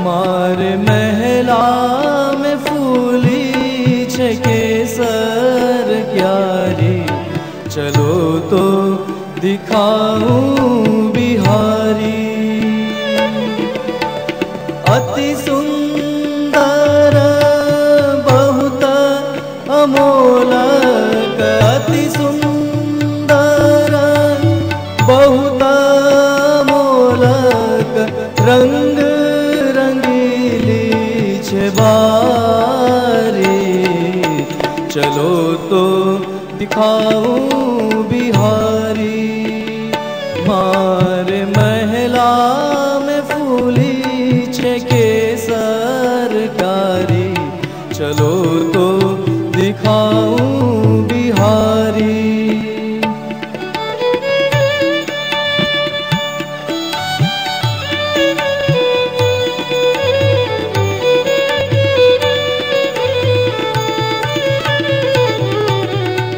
मारे महला में फूली छे केसर क्यारी, चलो तो दिखाऊं बिहारी। अति सुंदर बहुत अमोलक, अति सुंदर बहुत अमोलक, रंग रंगीली छे बारी, चलो तो दिखाऊं बिहारी। मारे महला में फूली छे केसर कारी, चलो तो दिखाऊं बिहारी।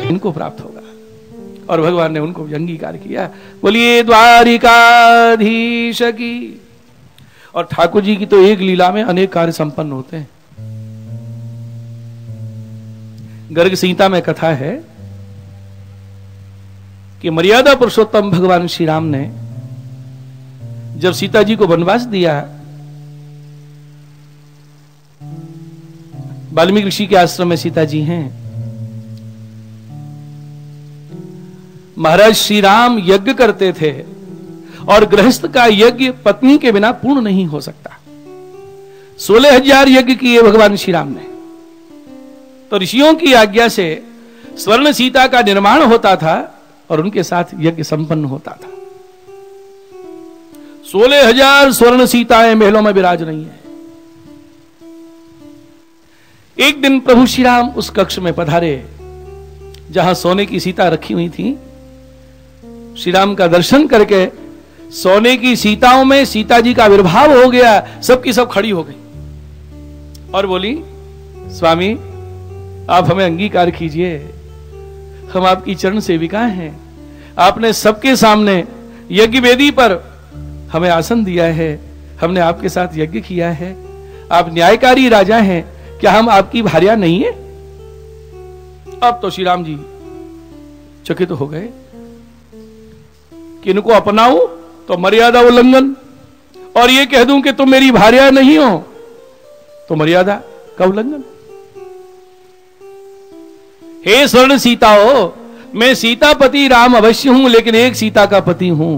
इनको प्राप्त होगा और भगवान ने उनको भी अंगीकार किया। बोलिए द्वारिकाधीश की। और ठाकुर जी की तो एक लीला में अनेक कार्य संपन्न होते हैं। गर्ग सीता में कथा है कि मर्यादा पुरुषोत्तम भगवान श्री राम ने जब सीता जी को वनवास दिया, वाल्मीकि ऋषि के आश्रम में सीता जी हैं, महाराज श्री राम यज्ञ करते थे और गृहस्थ का यज्ञ पत्नी के बिना पूर्ण नहीं हो सकता। 16,000 यज्ञ किए भगवान श्री राम ने। तो ऋषियों की आज्ञा से स्वर्ण सीता का निर्माण होता था और उनके साथ यज्ञ संपन्न होता था। 16,000 स्वर्ण सीताएं महलों में विराज रही हैं। एक दिन प्रभु श्री राम उस कक्ष में पधारे जहां सोने की सीता रखी हुई थी। श्री राम का दर्शन करके सोने की सीताओं में सीता जी का आविर्भाव हो गया। सबकी सब खड़ी हो गई और बोली, स्वामी आप हमें अंगीकार कीजिए, हम आपकी चरण सेविका हैं। आपने सबके सामने यज्ञ वेदी पर हमें आसन दिया है, हमने आपके साथ यज्ञ किया है, आप न्यायकारी राजा हैं, क्या हम आपकी भार्या नहीं है? अब तो श्री राम जी चकित हो गए कि इनको अपनाऊं तो मर्यादा उल्लंघन, और ये कह दूं कि तुम मेरी भार्या नहीं हो तो मर्यादा का उल्लंघन। हे स्वर्ण सीताओ, मैं सीतापति राम अवश्य हूं, लेकिन एक सीता का पति हूं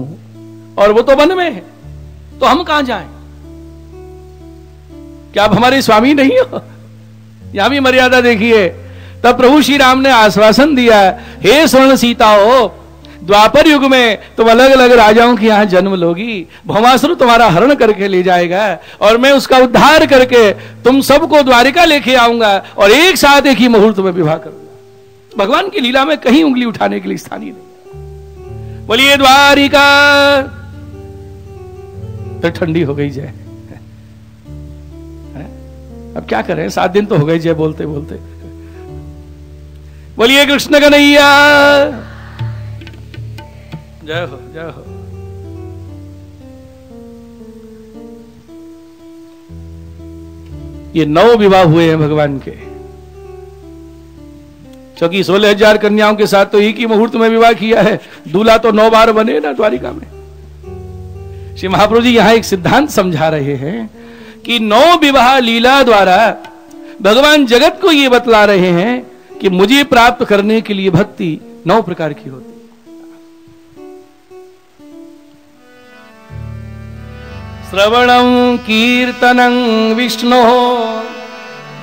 और वो तो वन में है, तो हम कहां जाएं? क्या आप हमारे स्वामी नहीं हो? यहां भी मर्यादा देखिए। तब प्रभु श्री राम ने आश्वासन दिया, हे स्वर्ण सीताओ, द्वापर युग में तुम अलग अलग राजाओं के यहां जन्म लोगी, भौमासुर तुम्हारा हरण करके ले जाएगा और मैं उसका उद्धार करके तुम सबको द्वारिका लेके आऊंगा और एक साथ एक ही मुहूर्त में विवाह करूंगा। भगवान की लीला में कहीं उंगली उठाने के लिए स्थान ही नहीं। बोलिए द्वारिका। फिर ठंडी हो गई जय। अब क्या करें, 7 दिन तो हो गए जय बोलते बोलते। बोलिए कृष्ण कन्हैया जय हो, जय हो। ये 9 विवाह हुए हैं भगवान के, क्योंकि 16,000 कन्याओं के साथ तो एक ही मुहूर्त में विवाह किया है। दूल्हा तो 9 बार बने ना द्वारिका में। श्री महाप्रभु जी यहां एक सिद्धांत समझा रहे हैं कि 9 विवाह लीला द्वारा भगवान जगत को यह बतला रहे हैं कि मुझे प्राप्त करने के लिए भक्ति 9 प्रकार की होती है। श्रवणं कीर्तनं विष्णो,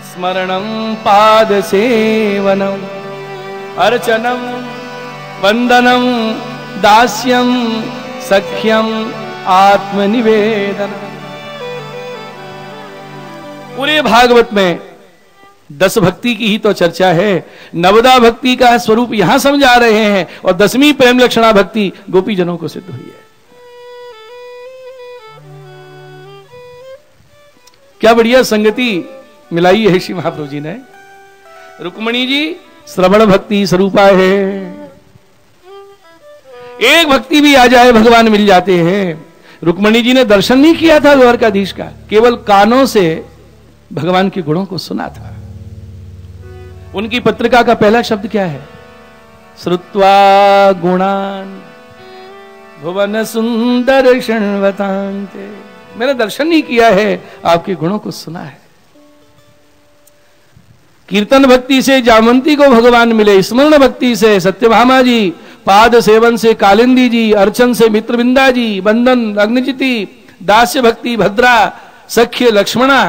स्मरणं पाद सेवनं, अर्चनं वंदनं दास्यं सख्यं आत्मनिवेदन। पूरे भागवत में 10 भक्ति की ही तो चर्चा है। नवदा भक्ति का स्वरूप यहां समझा रहे हैं और 10वीं प्रेम लक्षणा भक्ति गोपी जनों को सिद्ध हुई है। क्या बढ़िया संगति मिलाई है श्री महाप्रभु जी ने। रुक्मणी जी श्रवण भक्ति स्वरूपा है। एक भक्ति भी आ जाए भगवान मिल जाते हैं। रुक्मणी जी ने दर्शन नहीं किया था द्वारकाधीश का, केवल कानों से भगवान के गुणों को सुना था। उनकी पत्रिका का पहला शब्द क्या है? श्रुत्वा गुणान भुवन सुंदर क्षणवतांते। मैंने दर्शन नहीं किया है, आपके गुणों को सुना है। कीर्तन भक्ति से जामंती को भगवान मिले, स्मरण भक्ति से सत्यभामा जी, पाद सेवन से कालिंदी जी, अर्चन से मित्रविंदा जी, बंदन अग्निजिति, दास्य भक्ति भद्रा, सख्य लक्ष्मणा,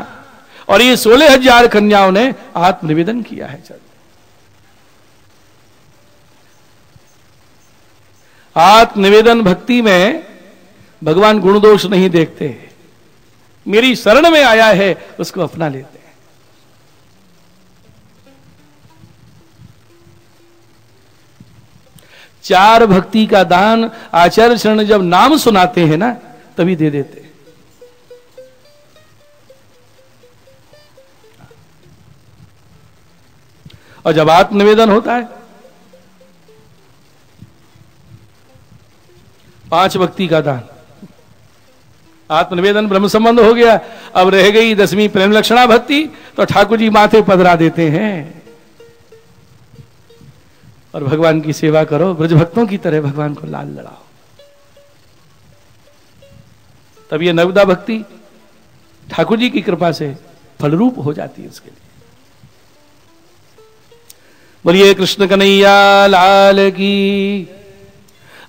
और ये 16,000 कन्याओं ने आत्मनिवेदन किया है। आत्मनिवेदन भक्ति में भगवान गुण दोष नहीं देखते, मेरी शरण में आया है उसको अपना लेते हैं। चार भक्ति का दान आचार्य शरण जब नाम सुनाते हैं ना तभी दे देते हैं। और जब आत्मनिवेदन होता है, 5 भक्ति का दान, आत्मनिवेदन ब्रह्म संबंध हो गया। अब रह गई 10वीं प्रेम लक्षणा भक्ति, तो ठाकुर जी माथे पधरा देते हैं और भगवान की सेवा करो, ब्रज भक्तों की तरह भगवान को लाल लड़ाओ। तब ये नवदा भक्ति ठाकुर जी की कृपा से फलरूप हो जाती है। उसके लिए बोलिए कृष्ण कन्हैया लाल की।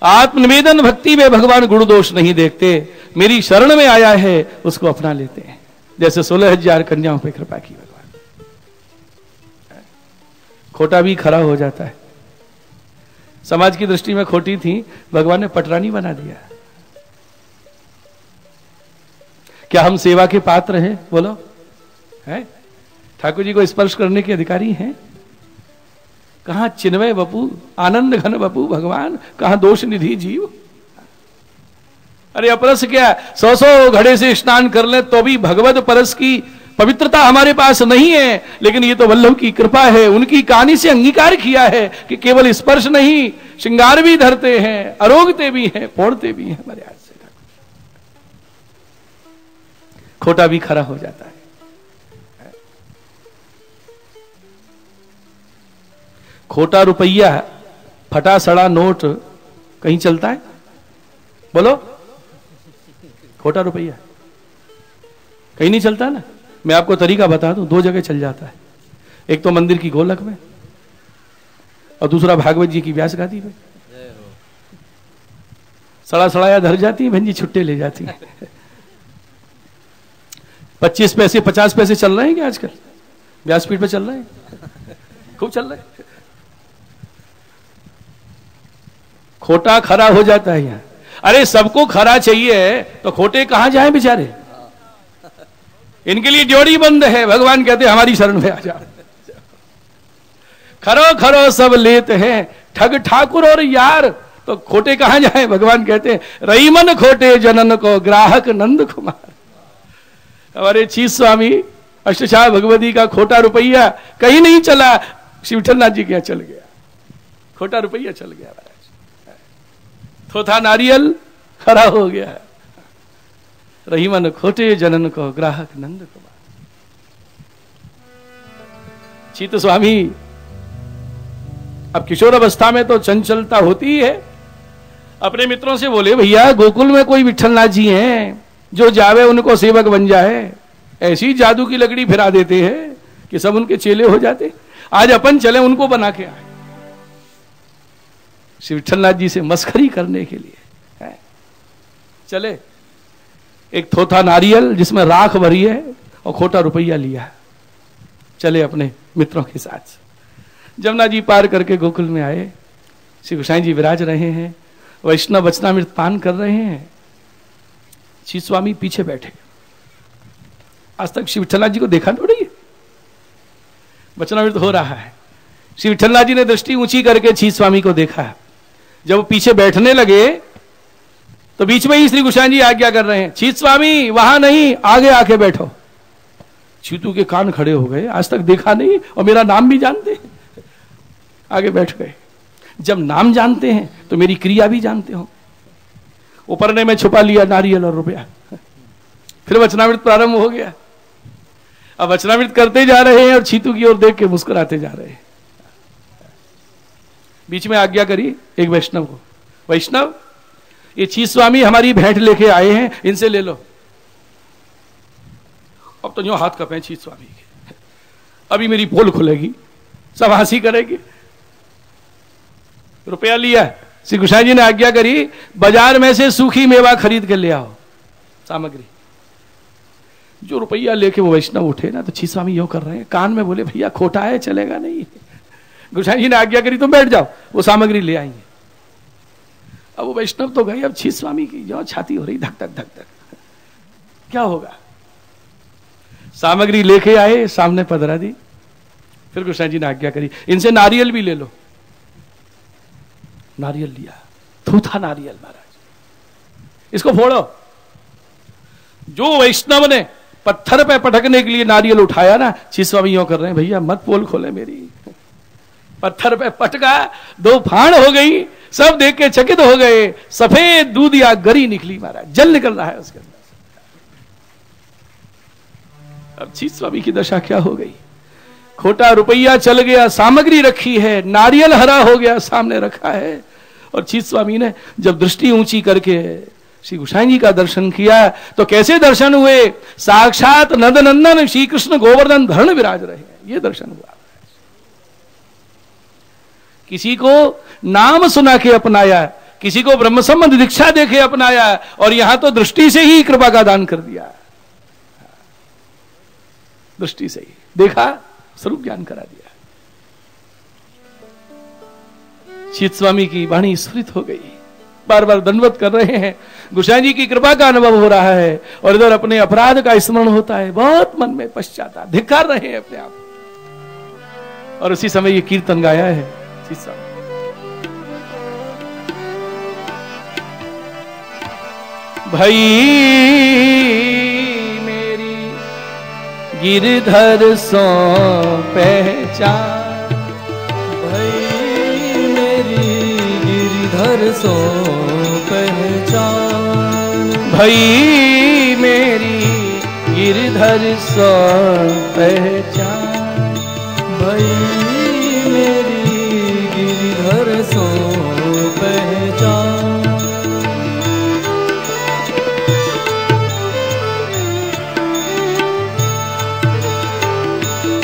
आत्मनिवेदन भक्ति में भगवान गुण दोष नहीं देखते, मेरी शरण में आया है उसको अपना लेते हैं। जैसे 16,000 कन्याओं पे कृपा की भगवान। खोटा भी खरा हो जाता है। समाज की दृष्टि में खोटी थी, भगवान ने पटरानी बना दिया। क्या हम सेवा के पात्र हैं? बोलो, है? ठाकुर जी को स्पर्श करने के अधिकारी हैं? कहां चिन्मय बपू, आनंद घन बपू भगवान, कहां दोष निधि जीव। अरे अपरस क्या, 100 घड़े से स्नान कर ले तो भी भगवत परस की पवित्रता हमारे पास नहीं है। लेकिन ये तो वल्लभ की कृपा है, उनकी कहानी से अंगीकार किया है कि केवल स्पर्श नहीं, श्रृंगार भी धरते हैं, अरोगते भी हैं, फोड़ते भी हैं हमारे हाथ से। खोटा भी खरा हो जाता है। खोटा रुपया, फटा सड़ा नोट कहीं चलता है? बोलो, खोटा रुपया कहीं नहीं चलता ना। मैं आपको तरीका बता दूं, 2 जगह चल जाता है। एक तो मंदिर की गोलक में और दूसरा भागवत जी की व्यास गादी में। सड़ा सड़ाया धर जाती है, बहन जी छुट्टे ले जाती है। 25 पैसे 50 पैसे चल रहे हैं क्या आजकल? व्यासपीठ पे चल रहे हैं, खूब चल रहे हैं। खोटा खरा हो जाता है यहाँ। अरे सबको खरा चाहिए तो खोटे कहां जाए बेचारे? इनके लिए जोड़ी बंद है। भगवान कहते हैं हमारी शरण में आ जाओ। खरो खरो सब लेते हैं, ठग ठाकुर और यार, तो खोटे कहां जाए? भगवान कहते हैं रही मन खोटे जनन को, ग्राहक नंद कुमार। हमारे चीज स्वामी अष्टशाह भगवती का खोटा रुपया कहीं नहीं चला, श्री विठलनाथ जी के यहां चल गया। खोटा रुपया चल गया महाराज। थोथा नारियल खरा हो गया। रही मन खोटे जनन को, ग्राहक नंद कुमार। चीत स्वामी अब किशोर अवस्था में तो चंचलता होती ही है। अपने मित्रों से बोले भैया गोकुल में कोई विठलनाथ जी हैं, जो जावे उनको सेवक बन जाए। ऐसी जादू की लकड़ी फिरा देते हैं कि सब उनके चेले हो जाते। आज अपन चले उनको बना के आए श्री विठलनाथ जी से मस्खरी करने के लिए है। चले, एक थोथा नारियल जिसमें राख भरी है और खोटा रुपया लिया, चले अपने मित्रों के साथ। जमुना जी पार करके गोकुल में आए। श्री गोसाई जी विराज रहे हैं, वैष्णव वचनामृत पान कर रहे हैं। श्री स्वामी पीछे बैठे। आज तक श्री विठलनाथ जी को देखा थोड़ी है, वचनामृत हो रहा है। श्री विठलनाथ जी ने दृष्टि ऊंची करके श्री स्वामी को देखा। जब वो पीछे बैठने लगे तो बीच में ही श्री गोसाई जी आज्ञा कर रहे हैं, छीत स्वामी वहां नहीं, आगे आके बैठो। चीतू के कान खड़े हो गए, आज तक देखा नहीं और मेरा नाम भी जानते हैं। आगे बैठ गए। जब नाम जानते हैं तो मेरी क्रिया भी जानते हो। उपरने में छुपा लिया नारियल और रुपया। फिर वचनामृत प्रारंभ हो गया। अब वचनामृत करते जा रहे हैं और छीतू की ओर देख के मुस्कुराते जा रहे हैं। बीच में आज्ञा करी एक वैष्णव को, वैष्णव ये छी स्वामी हमारी भेंट लेके आए हैं, इनसे ले लो। अब तो जो हाथ कपे छी स्वामी के, अभी मेरी पोल खुलेगी, सब हंसी करेगी। रुपया लिया, श्री गोसाई जी ने आज्ञा करी बाजार में से सूखी मेवा खरीद के ले आओ सामग्री। जो रुपया लेके वो वैष्णव उठे ना, तो छी स्वामी यो कर रहे हैं, कान में बोले भैया खोटा है, चलेगा नहीं। गोसाई जी ने आज्ञा करी तुम बैठ जाओ, वो सामग्री ले आएंगे। अब वो वैष्णव तो गए, अब छी स्वामी की जो छाती हो रही धक धक धक धक, क्या होगा। सामग्री लेके आए, सामने पधरा दी। फिर गोसाई जी ने आज्ञा करी इनसे नारियल भी ले लो। नारियल लिया, थूथा नारियल महाराज, इसको फोड़ो। जो वैष्णव ने पत्थर पे पटकने के लिए नारियल उठाया ना, छी स्वामी यूं कर रहे हैं भैया मत पोल खोले मेरी। पत्थर पे पटका, दो फाड़ हो गई, सब देख के चकित हो गए। सफेद दूध या गरी निकली महाराज, जल निकल रहा है उसके अंदर। अब छी स्वामी की दशा क्या हो गई। खोटा रुपया चल गया, सामग्री रखी है, नारियल हरा हो गया सामने रखा है। और छी स्वामी ने जब दृष्टि ऊंची करके श्री गोसाई जी का दर्शन किया, तो कैसे दर्शन हुए, साक्षात नंदनंदन श्री कृष्ण गोवर्धन धरण विराज रहे हैं, ये दर्शन हुआ। किसी को नाम सुना के अपनाया, किसी को ब्रह्म संबंध दीक्षा देके अपनाया, और यहां तो दृष्टि से ही कृपा का दान कर दिया। दृष्टि से ही देखा, स्वरूप ज्ञान करा दिया। शीत स्वामी की वाणी स्फुरित हो गई, बार बार दंडवत कर रहे हैं। गोसाई जी की कृपा का अनुभव हो रहा है, और इधर अपने अपराध का स्मरण होता है। बहुत मन में पश्चाताप, धिक्कार रहे हैं अपने आप। और उसी समय ये कीर्तन गाया है शीत स्वामी। भई मेरी गिरधर सो पहचान, भई मेरी गिरधर सो पहचान, भई मेरी गिरधर सो पहचान, भई मेरी गिरधर सो पहचान।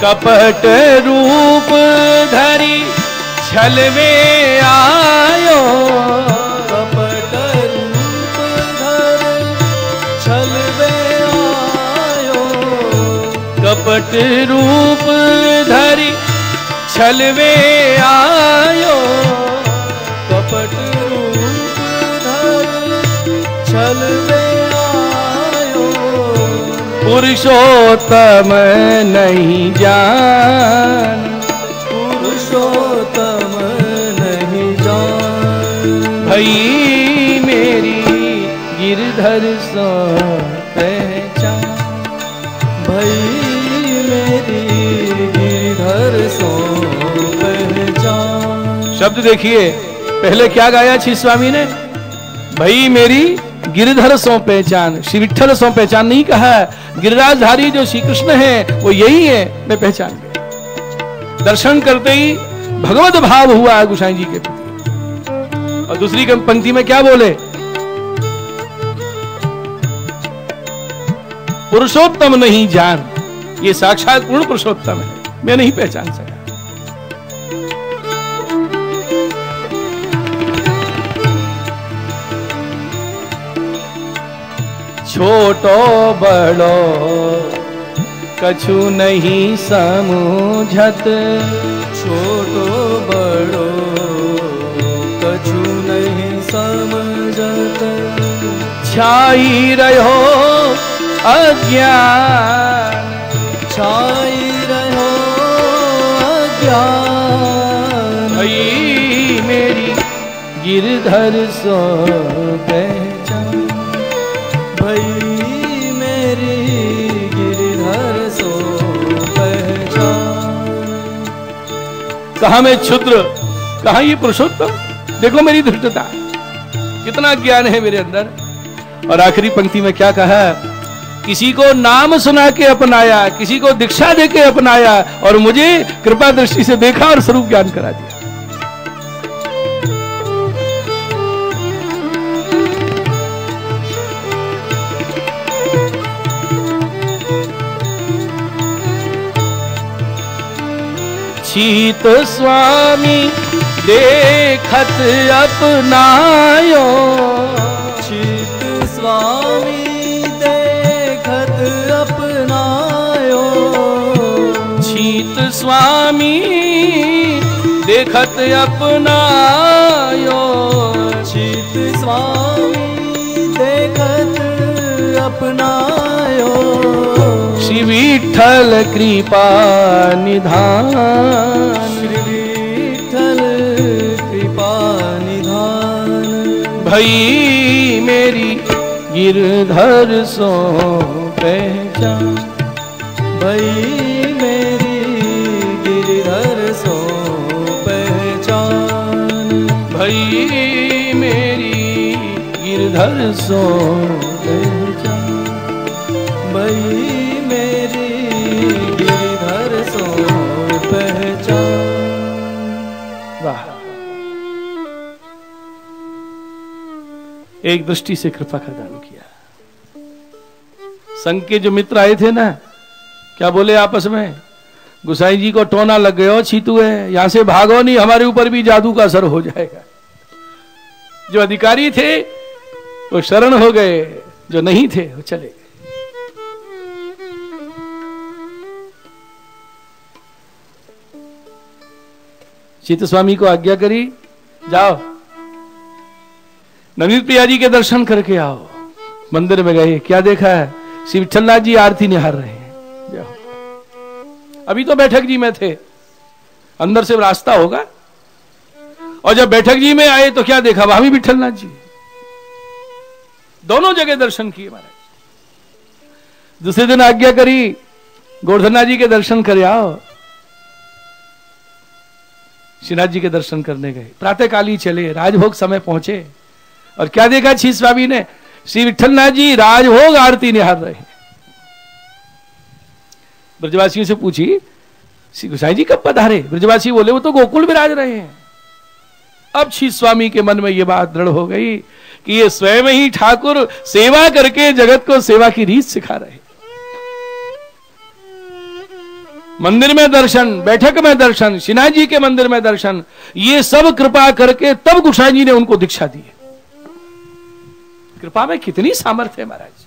कपट रूप धरी छल में आयो, कपट रूप धर छल में आयो, कपट रूप धरी छल में आयो, कपट रूप धर छल में आयो, पुरुषोत्तम नहीं जान, पुरुषोत्तम नहीं जान। भई मेरी गिरधर सो पहचान, भई मेरी गिरधर सो पहचान। शब्द देखिए, पहले क्या गाया छी स्वामी ने, भई मेरी गिरधर सो पहचान। श्री विठ्ठल सो पहचान नहीं कहा, गिरिराजधारी जो श्री कृष्ण है वो यही है, मैं पहचान गया। दर्शन करते ही भगवत भाव हुआ गोसाई जी के प्रति। और दूसरी पंक्ति में क्या बोले, पुरुषोत्तम नहीं जान, ये साक्षात पूर्ण पुरुषोत्तम है, मैं नहीं पहचान सका। छोटो बड़ो कछु नहीं समझत, छोटो बड़ो कछु नहीं समझत, छाई रहो अज्ञान, छाई रहो अज्ञान। भई मेरी गिरधर सो पहचान, भई मेरी गिरधर सो पहचान। कहा मैं क्षुद्र, कहा ये पुरुषोत्तम, देखो मेरी धृष्टता। कितना ज्ञान है मेरे अंदर। और आखिरी पंक्ति में क्या कहा, किसी को नाम सुना के अपनाया, किसी को दीक्षा दे के अपनाया, और मुझे कृपा दृष्टि से देखा और स्वरूप ज्ञान करा दिया। चीत स्वामी देखत अपनायो, चित स्वामी देखत अपनायो, चीत स्वामी देखत अपनायो, चित स्वामी देखत अपनायो, श्री विठ्ठल कृपा निधान, श्री विठ्ठल कृपा निधान, भई मेरी गिरधर सो पहचान, भई मेरी गिरधर सो पहचान, भई मेरी गिरधर सो पहचान, भई मेरी गिरधर सो पहचान। वाह, एक दृष्टि से कृपा का दान किया। संघ के जो मित्र आए थे ना, क्या बोले आपस में, गुसाई जी को टोना लग गया, छीतू है, यहां से भागो नहीं, हमारे ऊपर भी जादू का असर हो जाएगा। जो अधिकारी थे वो शरण हो गए, जो नहीं थे वो चले गए। चित्त स्वामी को आज्ञा करी, जाओ नवनीत प्रिया जी के दर्शन करके आओ। मंदिर में गए, क्या देखा है, श्री विठ्ठलनाथ जी आरती निहार रहे हैं। जाओ, अभी तो बैठक जी में थे, अंदर से रास्ता होगा, और जब बैठक जी में आए तो क्या देखा, वहां भी विठ्ठलनाथ जी, दोनों जगह दर्शन किए महाराज। दूसरे दिन आज्ञा करी, गोवर्धननाथ जी के दर्शन कर आओ। श्रीनाथ जी के दर्शन करने गए, प्रातःकाली चले, राजभोग समय पहुंचे, और क्या देखा छी स्वामी ने, श्री विठ्ठलनाथ जी राजभोग आरती निहार रहे हैं। ब्रजवासियों से पूछी, श्री गोसाई जी कब पधारे? ब्रजवासी बोले, वो तो गोकुल विराज रहे हैं। अब श्री स्वामी के मन में यह बात दृढ़ हो गई कि ये स्वयं ही ठाकुर सेवा करके जगत को सेवा की रीत सिखा रहे। मंदिर में दर्शन, बैठक में दर्शन, श्रीनाथ जी के मंदिर में दर्शन, ये सब कृपा करके तब गोसाई जी ने उनको दीक्षा दी। कृपा में कितनी सामर्थ्य है महाराज,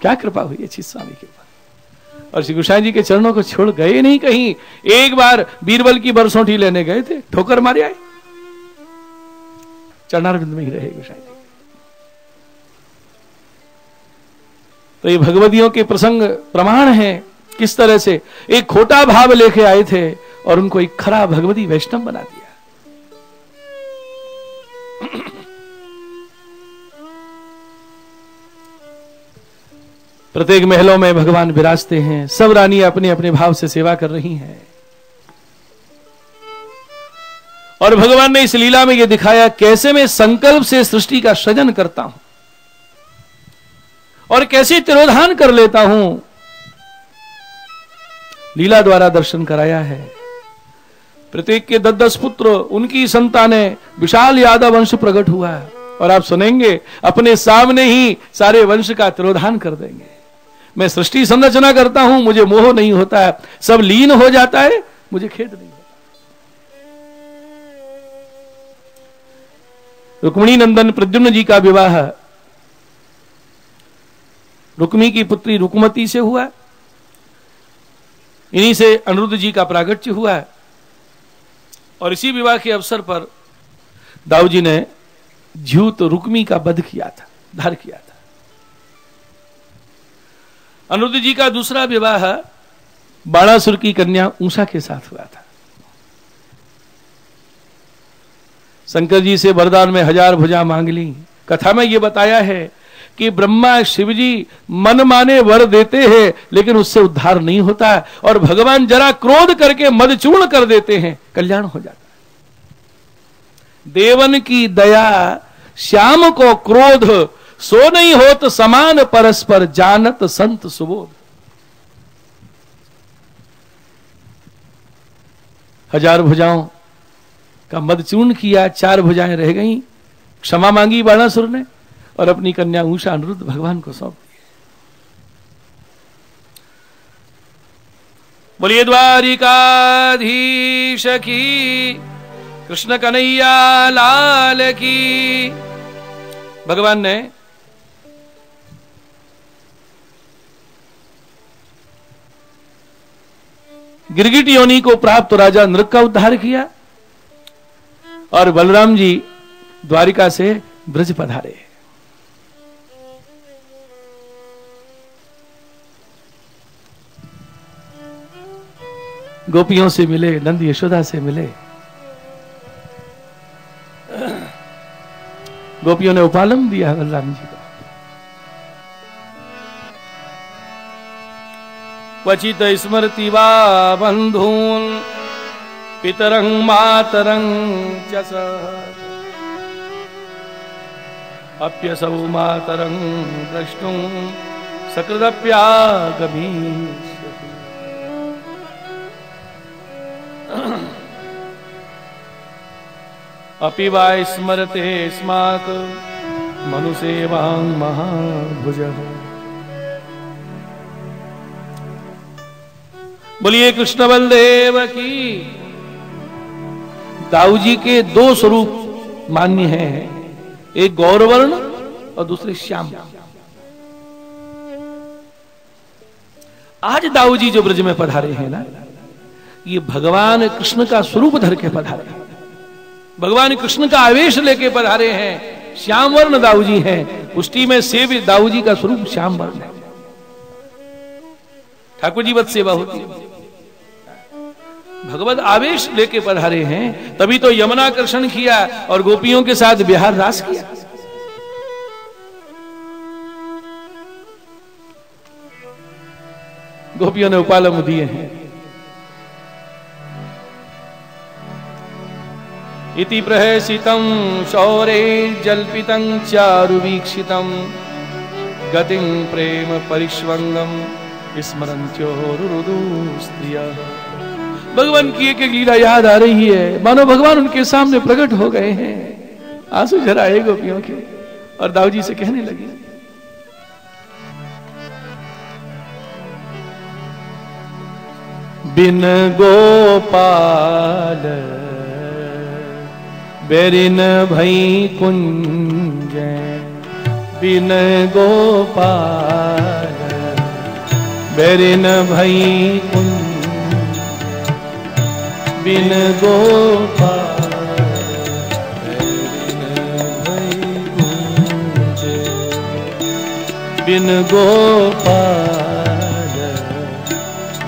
क्या कृपा हुई है श्री स्वामी के ऊपर। और श्री गोसाई जी के चरणों को छोड़ गए नहीं कहीं। एक बार बीरबल की बरसोटी लेने गए थे, ठोकर मारे आए, चरणारविंद में ही रहे गोसाई जी। तो ये भगवदियों के प्रसंग प्रमाण है, किस तरह से एक खोटा भाव लेके आए थे और उनको एक खरा भगवदी वैष्णव बना दिया। प्रत्येक महलों में भगवान विराजते हैं, सब रानियां अपने अपने भाव से सेवा कर रही हैं। और भगवान ने इस लीला में यह दिखाया कैसे मैं संकल्प से सृष्टि का सृजन करता हूं और कैसे तिरोधान कर लेता हूं। लीला द्वारा दर्शन कराया है। प्रत्येक के 10-10 पुत्र, उनकी संतानें, विशाल यादव वंश प्रकट हुआ है। और आप सुनेंगे अपने सामने ही सारे वंश का तिरोधान कर देंगे। मैं सृष्टि संरचना करता हूं, मुझे मोह नहीं होता है, सब लीन हो जाता है, मुझे खेद नहीं होता। रुक्मिणी नंदन प्रद्युम्न जी का विवाह रुक्मी की पुत्री रुक्मती से हुआ, इन्हीं से अनिरुद्ध जी का प्रागट्य हुआ। और इसी विवाह के अवसर पर दाऊ जी ने ज्यूत रुक्मी का वध किया था, धार किया था। अनिरुद्ध जी का दूसरा विवाह बाणासुर की कन्या ऊषा के साथ हुआ था। शंकर जी से वरदान में 1000 भुजा मांग ली। कथा में यह बताया है कि ब्रह्मा शिव जी मन माने वर देते हैं, लेकिन उससे उद्धार नहीं होता है, और भगवान जरा क्रोध करके मद चूर्ण कर देते हैं, कल्याण हो जाता है। देवन की दया श्याम को क्रोध, सो नहीं होत समान परस्पर जानत संत सुबोध। 1000 भुजाओं का मदचूर्ण किया, 4 भुजाएं रह गईं। क्षमा मांगी बाणासुर ने और अपनी कन्या उषा अनिरुद्ध भगवान को सौंप दी। बोलिए द्वारिकाधीश की, कृष्ण कन्हैया लाल की। भगवान ने गिरगिट योनि को प्राप्त राजा नृक का उद्धार किया और बलराम जी द्वारिका से ब्रज पधारे। गोपियों से मिले, नंद यशोदा से मिले। गोपियों ने उपालम दिया बलराम जी को। क्वचित स्मृति वा बंधून् पितरं मातरं च सः, अप्यसौ मातरं द्रष्टुं सकृदप्यागमिष्यति। अपि वा स्मरते स्माक मनुसेवां महाभुजः। बोलिए कृष्ण बलदेव की। दाऊ जी के 2 स्वरूप मान्य हैं, एक गौरवर्ण और दूसरे श्याम। आज दाऊ जी जो ब्रज में पधारे हैं ना, ये भगवान कृष्ण का स्वरूप धर के पधारे हैं, भगवान कृष्ण का आवेश लेके पधारे हैं। श्याम वर्ण दाऊ जी हैं, पुष्टि में सेव्य दाऊ जी का स्वरूप श्याम वर्ण है। ठाकुर जी वत सेवा होती है, भगवत आवेश लेके पधारे हैं, तभी तो यमुनाकर्षण किया और गोपियों के साथ बिहार रास किया। गोपियों ने उपालम दिए हैं। इति प्रहसितं शौरे जल्पितं चारुवीक्षितं, गतिं प्रेम परिष्वंगम स्मरन्त्यो रुरुदु स्त्रियः। भगवान की एक एक लीला याद आ रही है, मानो भगवान उनके सामने प्रकट हो गए हैं। आंसू झराए गोपियों के और दाऊ जी से कहने लगी, बिन गोपाल बेरिन भई कुंज, बिन गोपाल बेरिन भई कुंज, बिन गोपाल बेरिन भई कुंज, बिन गोपाल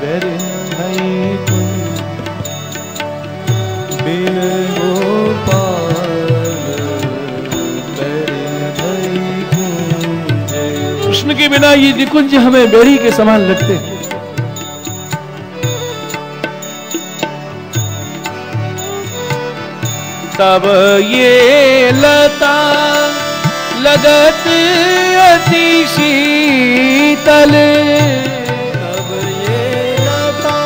बेरिन भई कुंज, बिन कृष्ण के बिना ये निकुंज हमें बेड़ी के समान लगते हैं। तब ये लता लगत अति शीतल, तब ये लता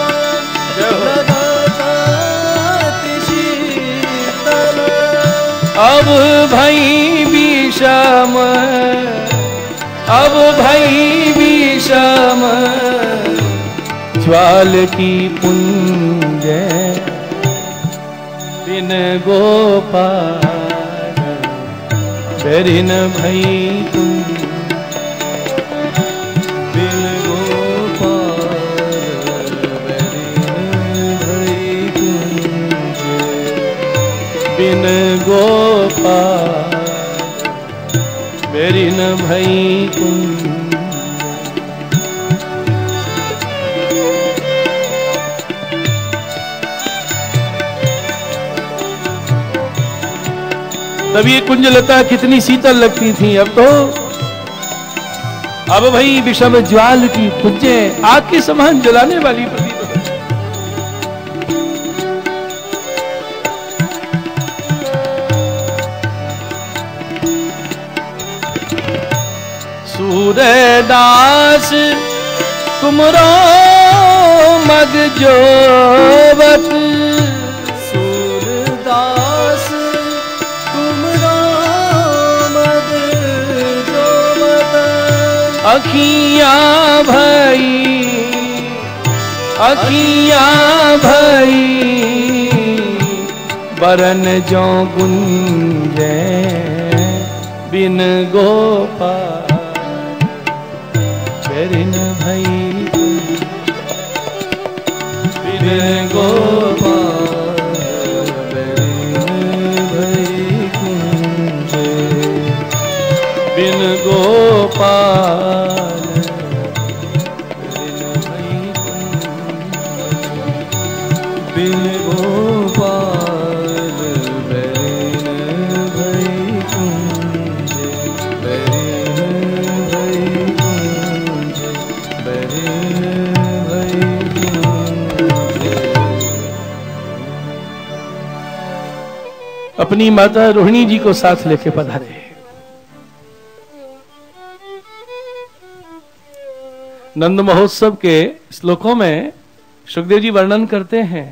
लगत अति शीतल, अब भई विषम, अब भई विषम ज्वाल की पुंज, बिन गोपाल बेरिन भई कुंज, बिन गोपाल बेरिन भई कुंज, बिन गोपाल बेरिन भई कुंज। तब ये कुंजलता कितनी शीतल लगती थी, अब तो अब भाई विषम ज्वाल की पुंजे आग के समान जलाने वाली प्रतीत हो। सूरदास तुमरो मग जोवत, सूरदास तुमरो मग जोवत, अखियां भई बरन जो गुंजे बिन गोपाल, बिन भई बिन गोपाल, बिन भई कुंजे बिन गोपाल, बिन भई कुंजे बिन गोपाल, बिन भई कुंजे बिन भई कुंजे बिन भई कुंजे। अपनी माता रोहिणी जी को साथ लेके पधारे। नंद महोत्सव के श्लोकों में सुखदेव जी वर्णन करते हैं,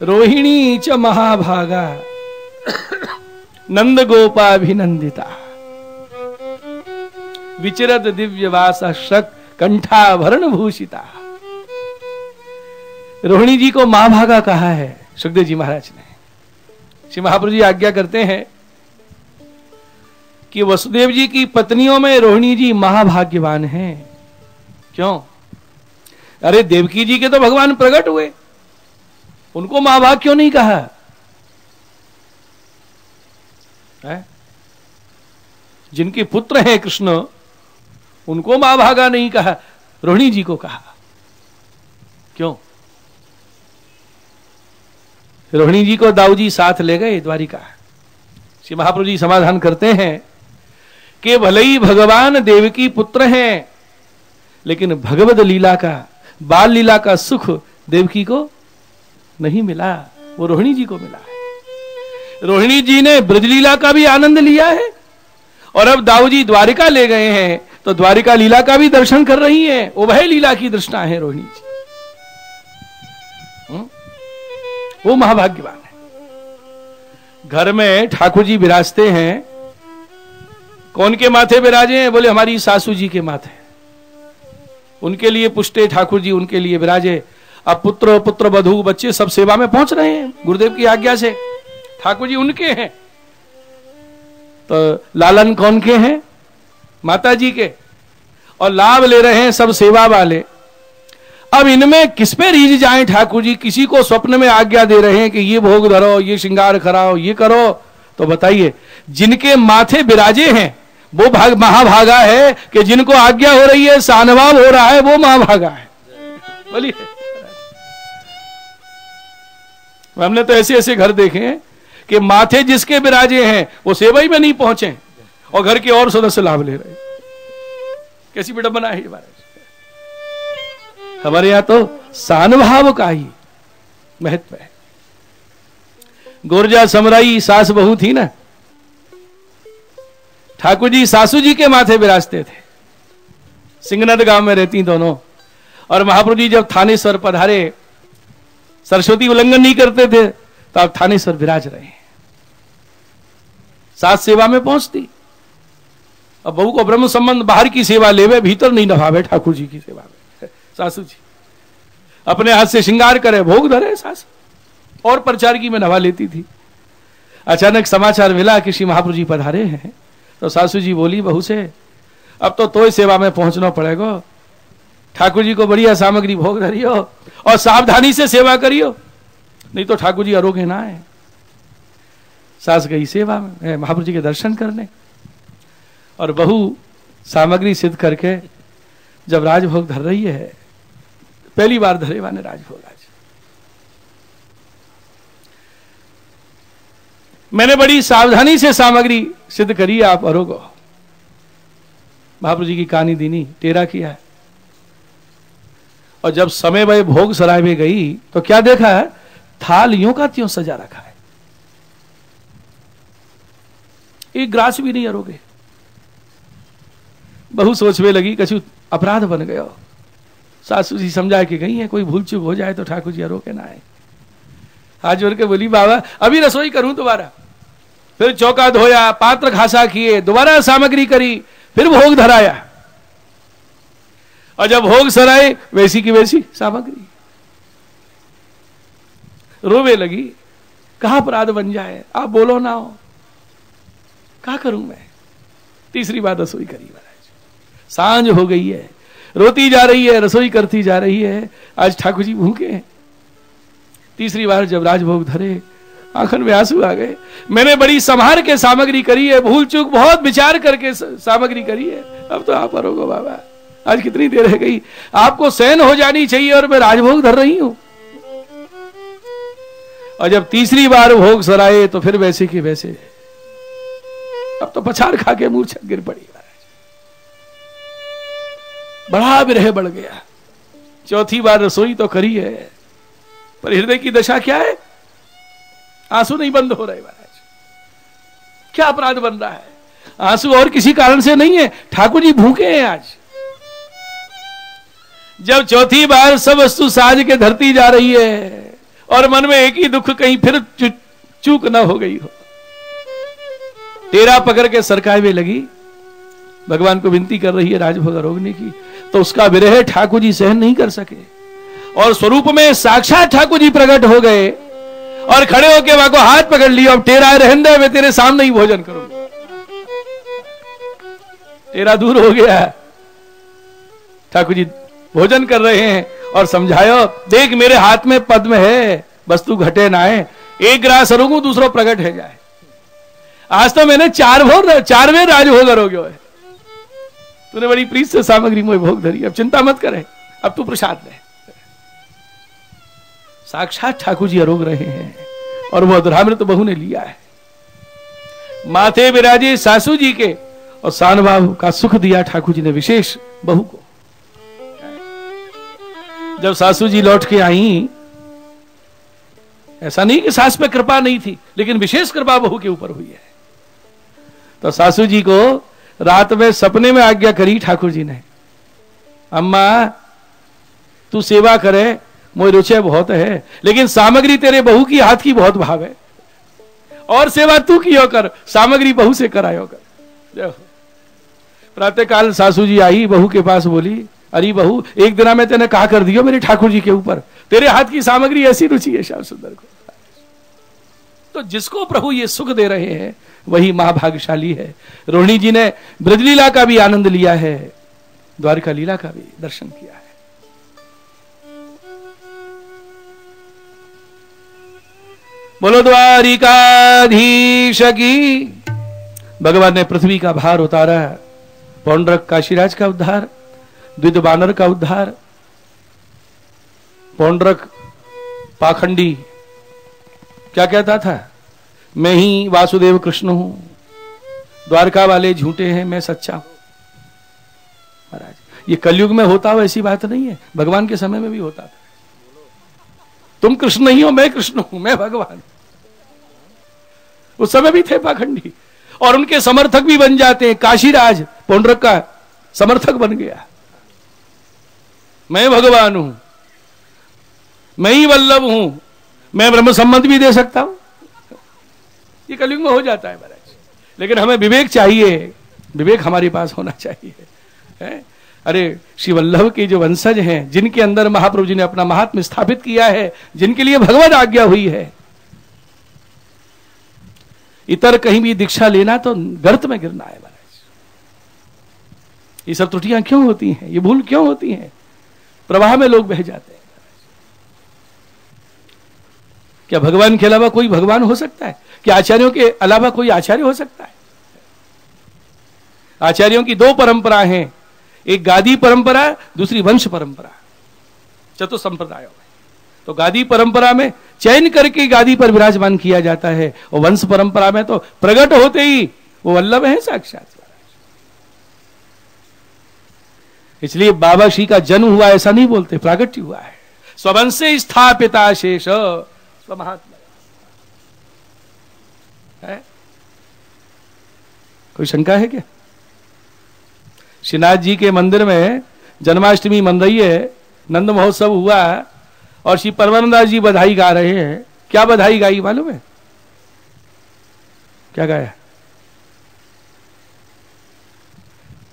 रोहिणी च महाभागा नंद गोपाभिनंदिता, विचरत दिव्यवासा शक कंठाभरण भूषिता। रोहिणी जी को महाभागा कहा है सुखदेव जी महाराज ने। श्री महाप्रभु जी आज्ञा करते हैं कि वसुदेव जी की पत्नियों में रोहिणी जी महाभाग्यवान हैं। क्यों? अरे देवकी जी के तो भगवान प्रकट हुए, उनको महाभाग क्यों नहीं कहा है? जिनके पुत्र हैं कृष्ण, उनको महाभागा नहीं कहा, रोहिणी जी को कहा। क्यों? रोहिणी जी को दाऊ जी साथ ले गए द्वारिका। श्री महाप्रभु जी समाधान करते हैं कि भले ही भगवान देवकी पुत्र हैं, लेकिन भगवद लीला का, बाल लीला का सुख देवकी को नहीं मिला, वो रोहिणी जी को मिला है। रोहिणी जी ने ब्रजलीला का भी आनंद लिया है, और अब दाऊ जी द्वारिका ले गए हैं तो द्वारिका लीला का भी दर्शन कर रही हैं। उभय लीला की दृष्टा है रोहिणी जी। वो महाभाग्यवान है। घर में ठाकुर जी विराजते हैं, कौन के माथे विराजे हैं? बोले हमारी सासू जी के माथे। उनके लिए पुष्टे ठाकुर जी, उनके लिए विराजे। अब पुत्र पुत्र वधू बच्चे सब सेवा में पहुंच रहे हैं गुरुदेव की आज्ञा से। ठाकुर जी उनके हैं, तो लालन कौन के हैं? माता जी के, और लाभ ले रहे हैं सब सेवा वाले। अब इनमें किस पे रीझ जाएं ठाकुर जी? किसी को स्वप्न में आज्ञा दे रहे हैं कि ये भोग धरो, ये श्रृंगार कराओ, ये करो, तो बताइए जिनके माथे विराजे हैं वो महाभागा है कि जिनको आज्ञा हो रही है, सानुभाव हो रहा है, वो महाभागा है। बोलिए। हमने तो ऐसे ऐसे घर देखे हैं कि माथे जिसके विराजे हैं वो सेवा ही में नहीं पहुंचे और घर के और सदस्य लाभ ले रहे। कैसी विडंबना है ये महाराज। हमारे यहां तो सानुभाव का ही महत्व है। गोरजा समराई सास बहू थी ना, ठाकुर जी सासू जी के माथे विराजते थे। सिंगनद गांव में रहती दोनों। और महाप्रभु जी जब थानेश्वर पधारे, सरस्वती उल्लंघन नहीं करते थे, तो अब थानेश्वर विराज रहे हैं। सास सेवा में पहुंचती, अब बहू को ब्रह्म संबंध बाहर की सेवा लेवे, भीतर नहीं नभावे ठाकुर जी की सेवा में। सासू जी अपने हाथ से श्रृंगार करे, भोग धरे सास, और प्रचारकी में नभा लेती थी। अचानक समाचार मिला कि श्री महाप्रभु जी पधारे हैं, तो सासू जी बोली बहू से, अब तो सेवा में पहुंचना पड़ेगा। ठाकुर जी को बढ़िया सामग्री भोग धरियो और सावधानी से सेवा करियो, नहीं तो ठाकुर जी अरोगे ना है। सास गई सेवा में महाप्रभु जी के दर्शन करने, और बहू सामग्री सिद्ध करके जब राजभोग धर रही है, पहली बार धरे वाने राजभोग। आज मैंने बड़ी सावधानी से सामग्री सिद्ध करी, आप अरोगो। महाप्रभु जी की कानी दीनी टेरा किया है। और जब समय वह भोग सराय में गई तो क्या देखा है? थाल यूं का त्यों सजा रखा है, एक ग्रास भी नहीं अरोगे। बहू सोचने लगी कछु अपराध बन गयो। सासू जी समझा के गई है, कोई भूल चूक हो जाए तो ठाकुर जी रोके ना आए। हाथ जोड़ के बोली बाबा अभी रसोई करूं दोबारा। फिर चौका धोया, पात्र घासा किए, दोबारा सामग्री करी, फिर भोग धराया। और जब भोग सराए वैसी की वैसी सामग्री। रोवे लगी, कहां अपराध बन जाए, आप बोलो ना हो, क्या करूं मैं। तीसरी बार रसोई करी महाराज। सांझ हो गई है, रोती जा रही है, रसोई करती जा रही है। आज ठाकुर जी भूखे हैं। तीसरी बार जब राजभोग धरे, आंखन में आंसू आ गए। मैंने बड़ी संभार के सामग्री करी है, भूल चूक बहुत विचार करके सामग्री करी है, अब तो आप रोको बाबा। आज कितनी देर रह गई, आपको सहन हो जानी चाहिए और मैं राजभोग धर रही हूं। और जब तीसरी बार भोग सराए तो फिर वैसे की वैसे, अब तो पछाड़ खा के मूर्छा गिर पड़ी महाराज। बड़ा विरह बढ़ गया। चौथी बार रसोई तो करी है, पर हृदय की दशा क्या है, आंसू नहीं बंद हो रहे महाराज। क्या अपराध बन रहा है, आंसू और किसी कारण से नहीं है, ठाकुर जी भूखे हैं आज। जब चौथी बार सब वस्तु साज के धरती जा रही है और मन में एक ही दुख, कहीं फिर चूक ना हो गई हो। टेरा पकड़ के सरकाए में लगी, भगवान को विनती कर रही है राजभोग रोकने की, तो उसका विरह ठाकुर जी सहन नहीं कर सके और स्वरूप में साक्षात ठाकुर जी प्रकट हो गए और खड़े होके वहां को हाथ पकड़ लिया। अब टेरा रहने दे, मैं तेरे सामने ही भोजन करूंगा। टेरा दूर हो गया, ठाकुर जी भोजन कर रहे हैं और समझायो, देख मेरे हाथ में पद्म है, वस्तु घटे ना है, एक ग्रास रोगू दूसरो प्रकट है जाए। आज तो मैंने चारवें राजभोग रोग्यो है, तूने बड़ी प्रीत से सामग्री में भोग धरी, अब चिंता मत करे, अब तू प्रसाद ले। साक्षात ठाकुर जी अरोग रहे हैं और वह अधरामृत बहू ने लिया है। माथे विराजे सासू जी के और सानभाव का सुख दिया ठाकुर जी ने विशेष बहू को। जब सासू जी लौट के आई, ऐसा नहीं कि सास पे कृपा नहीं थी, लेकिन विशेष कृपा बहू के ऊपर हुई है। तो सासू जी को रात में सपने में आज्ञा करी ठाकुर जी ने, अम्मा तू सेवा करे, मोह रुचि बहुत है, लेकिन सामग्री तेरे बहू की हाथ की बहुत भाव है, और सेवा तू कियो कर, सामग्री बहू से करायो कर। प्रातः काल सासू जी आई, बहू के पास बोली, अरे बहू एक दिन में तेने कहा कर दियो मेरे ठाकुर जी के ऊपर, तेरे हाथ की सामग्री ऐसी रुचि है श्याम सुंदर को। तो जिसको प्रभु ये सुख दे रहे हैं वही महाभाग्यशाली है। रोहिणी जी ने ब्रजलीला का भी आनंद लिया है, द्वारका लीला का भी दर्शन किया है। बोलो द्वारिकाधीश की। भगवान ने पृथ्वी का भार उतारा, पौंड्रक काशीराज का उद्धार, द्विध बानर का उद्धार। पौंड्रक पाखंडी क्या कहता था, मैं ही वासुदेव कृष्ण हूं, द्वारका वाले झूठे हैं, मैं सच्चा हूं। महाराज ये कलयुग में होता हो ऐसी बात नहीं है, भगवान के समय में भी होता था। तुम कृष्ण नहीं हो, मैं कृष्ण हूं, मैं भगवान। उस समय भी थे पाखंडी और उनके समर्थक भी बन जाते हैं। काशीराज पौंड्रक का समर्थक बन गया, मैं भगवान हूं, मैं ही वल्लभ हूं, मैं ब्रह्म संबंध भी दे सकता हूं। ये कलयुग में हो जाता है महाराज, लेकिन हमें विवेक चाहिए, विवेक हमारे पास होना चाहिए है? अरे श्री वल्लभ के जो वंशज हैं, जिनके अंदर महाप्रभु जी ने अपना महात्म्य स्थापित किया है, जिनके लिए भगवत आज्ञा हुई है, इतर कहीं भी दीक्षा लेना तो गर्त में गिरना है महाराज। ये सब त्रुटियां क्यों होती हैं, ये भूल क्यों होती हैं, प्रवाह में लोग बह जाते हैं। क्या भगवान के अलावा कोई भगवान हो सकता है? क्या आचार्यों के अलावा कोई आचार्य हो सकता है? आचार्यों की दो परंपरा हैं, एक गादी परंपरा, दूसरी वंश परंपरा, चतुर्थ संप्रदायों में। तो गादी परंपरा में चयन करके गादी पर विराजमान किया जाता है, और वंश परंपरा में तो प्रकट होते ही वो वल्लभ है साक्षात। इसलिए बाबा श्री का जन्म हुआ ऐसा नहीं बोलते, प्रागट्य हुआ है। स्ववंशे स्थापिता शेष स्वमहात्मा है। कोई शंका है क्या? श्रीनाथ जी के मंदिर में जन्माष्टमी मन रही है, नंद महोत्सव हुआ और श्री परमानंदास जी बधाई गा रहे हैं। क्या बधाई गाई मालूम है? क्या गाया?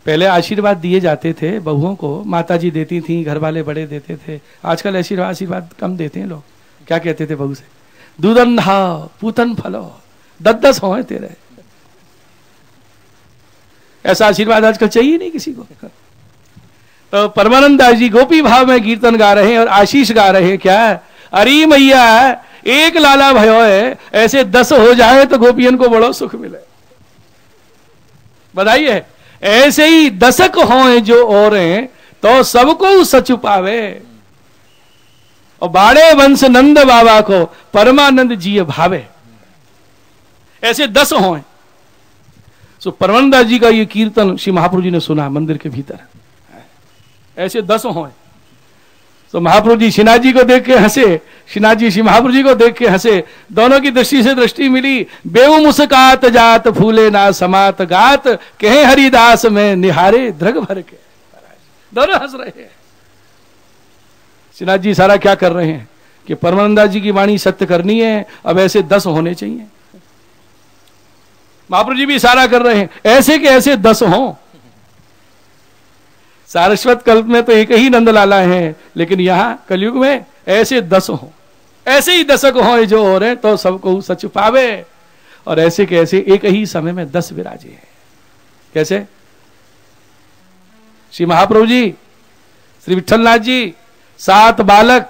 पहले आशीर्वाद दिए जाते थे बहुओं को, माता जी देती थी, घर वाले बड़े देते थे। आजकल आशीर्वाद कम देते हैं लोग। क्या कहते थे बहू से? दूधन धाव पूतन फलो 10 हो तेरे। ऐसा आशीर्वाद आजकल चाहिए नहीं किसी को। तो परमानंद दास जी गोपी भाव में कीर्तन गा रहे हैं और आशीष गा रहे हैं। क्या? अरे मैया एक लाला भयो है, ऐसे 10 हो जाए तो गोपियन को बड़ो सुख मिले। बधाई है। ऐसे ही 10 हो जो और हैं तो सबको सच पावे। और बाड़े वंश नंद बाबा को परमानंद जी भावे। ऐसे 10 हो। सो परमानंद दास जी का ये कीर्तन श्री महाप्रभु जी ने सुना मंदिर के भीतर। ऐसे 10 हो। तो महाप्रभु जी श्रीनाथ जी को देख के हंसे, श्रीनाथ जी श्री महाप्रभु जी को देख के हंसे। दोनों की दृष्टि से दृष्टि मिली। बेऊ मुस्कात जात फूले ना समात गात, कहे हरिदास में निहारे द्रग भर के। दोनों हंस रहे हैं। श्रीनाथ जी सारा क्या कर रहे हैं कि परमानंद जी की वाणी सत्य करनी है, अब ऐसे 10 होने चाहिए। महाप्रभु जी भी इशारा कर रहे हैं ऐसे के ऐसे 10 हों। सारस्वत कल्प में तो एक ही नंदलाला है, लेकिन यहां कलयुग में ऐसे 10 हों। ऐसे ही 10 हों जो हो रहे तो सबको सच पावे। और ऐसे के ऐसे एक ही समय में 10 विराजे हैं। कैसे? श्री महाप्रभु जी, श्री विठलनाथ जी, 7 बालक,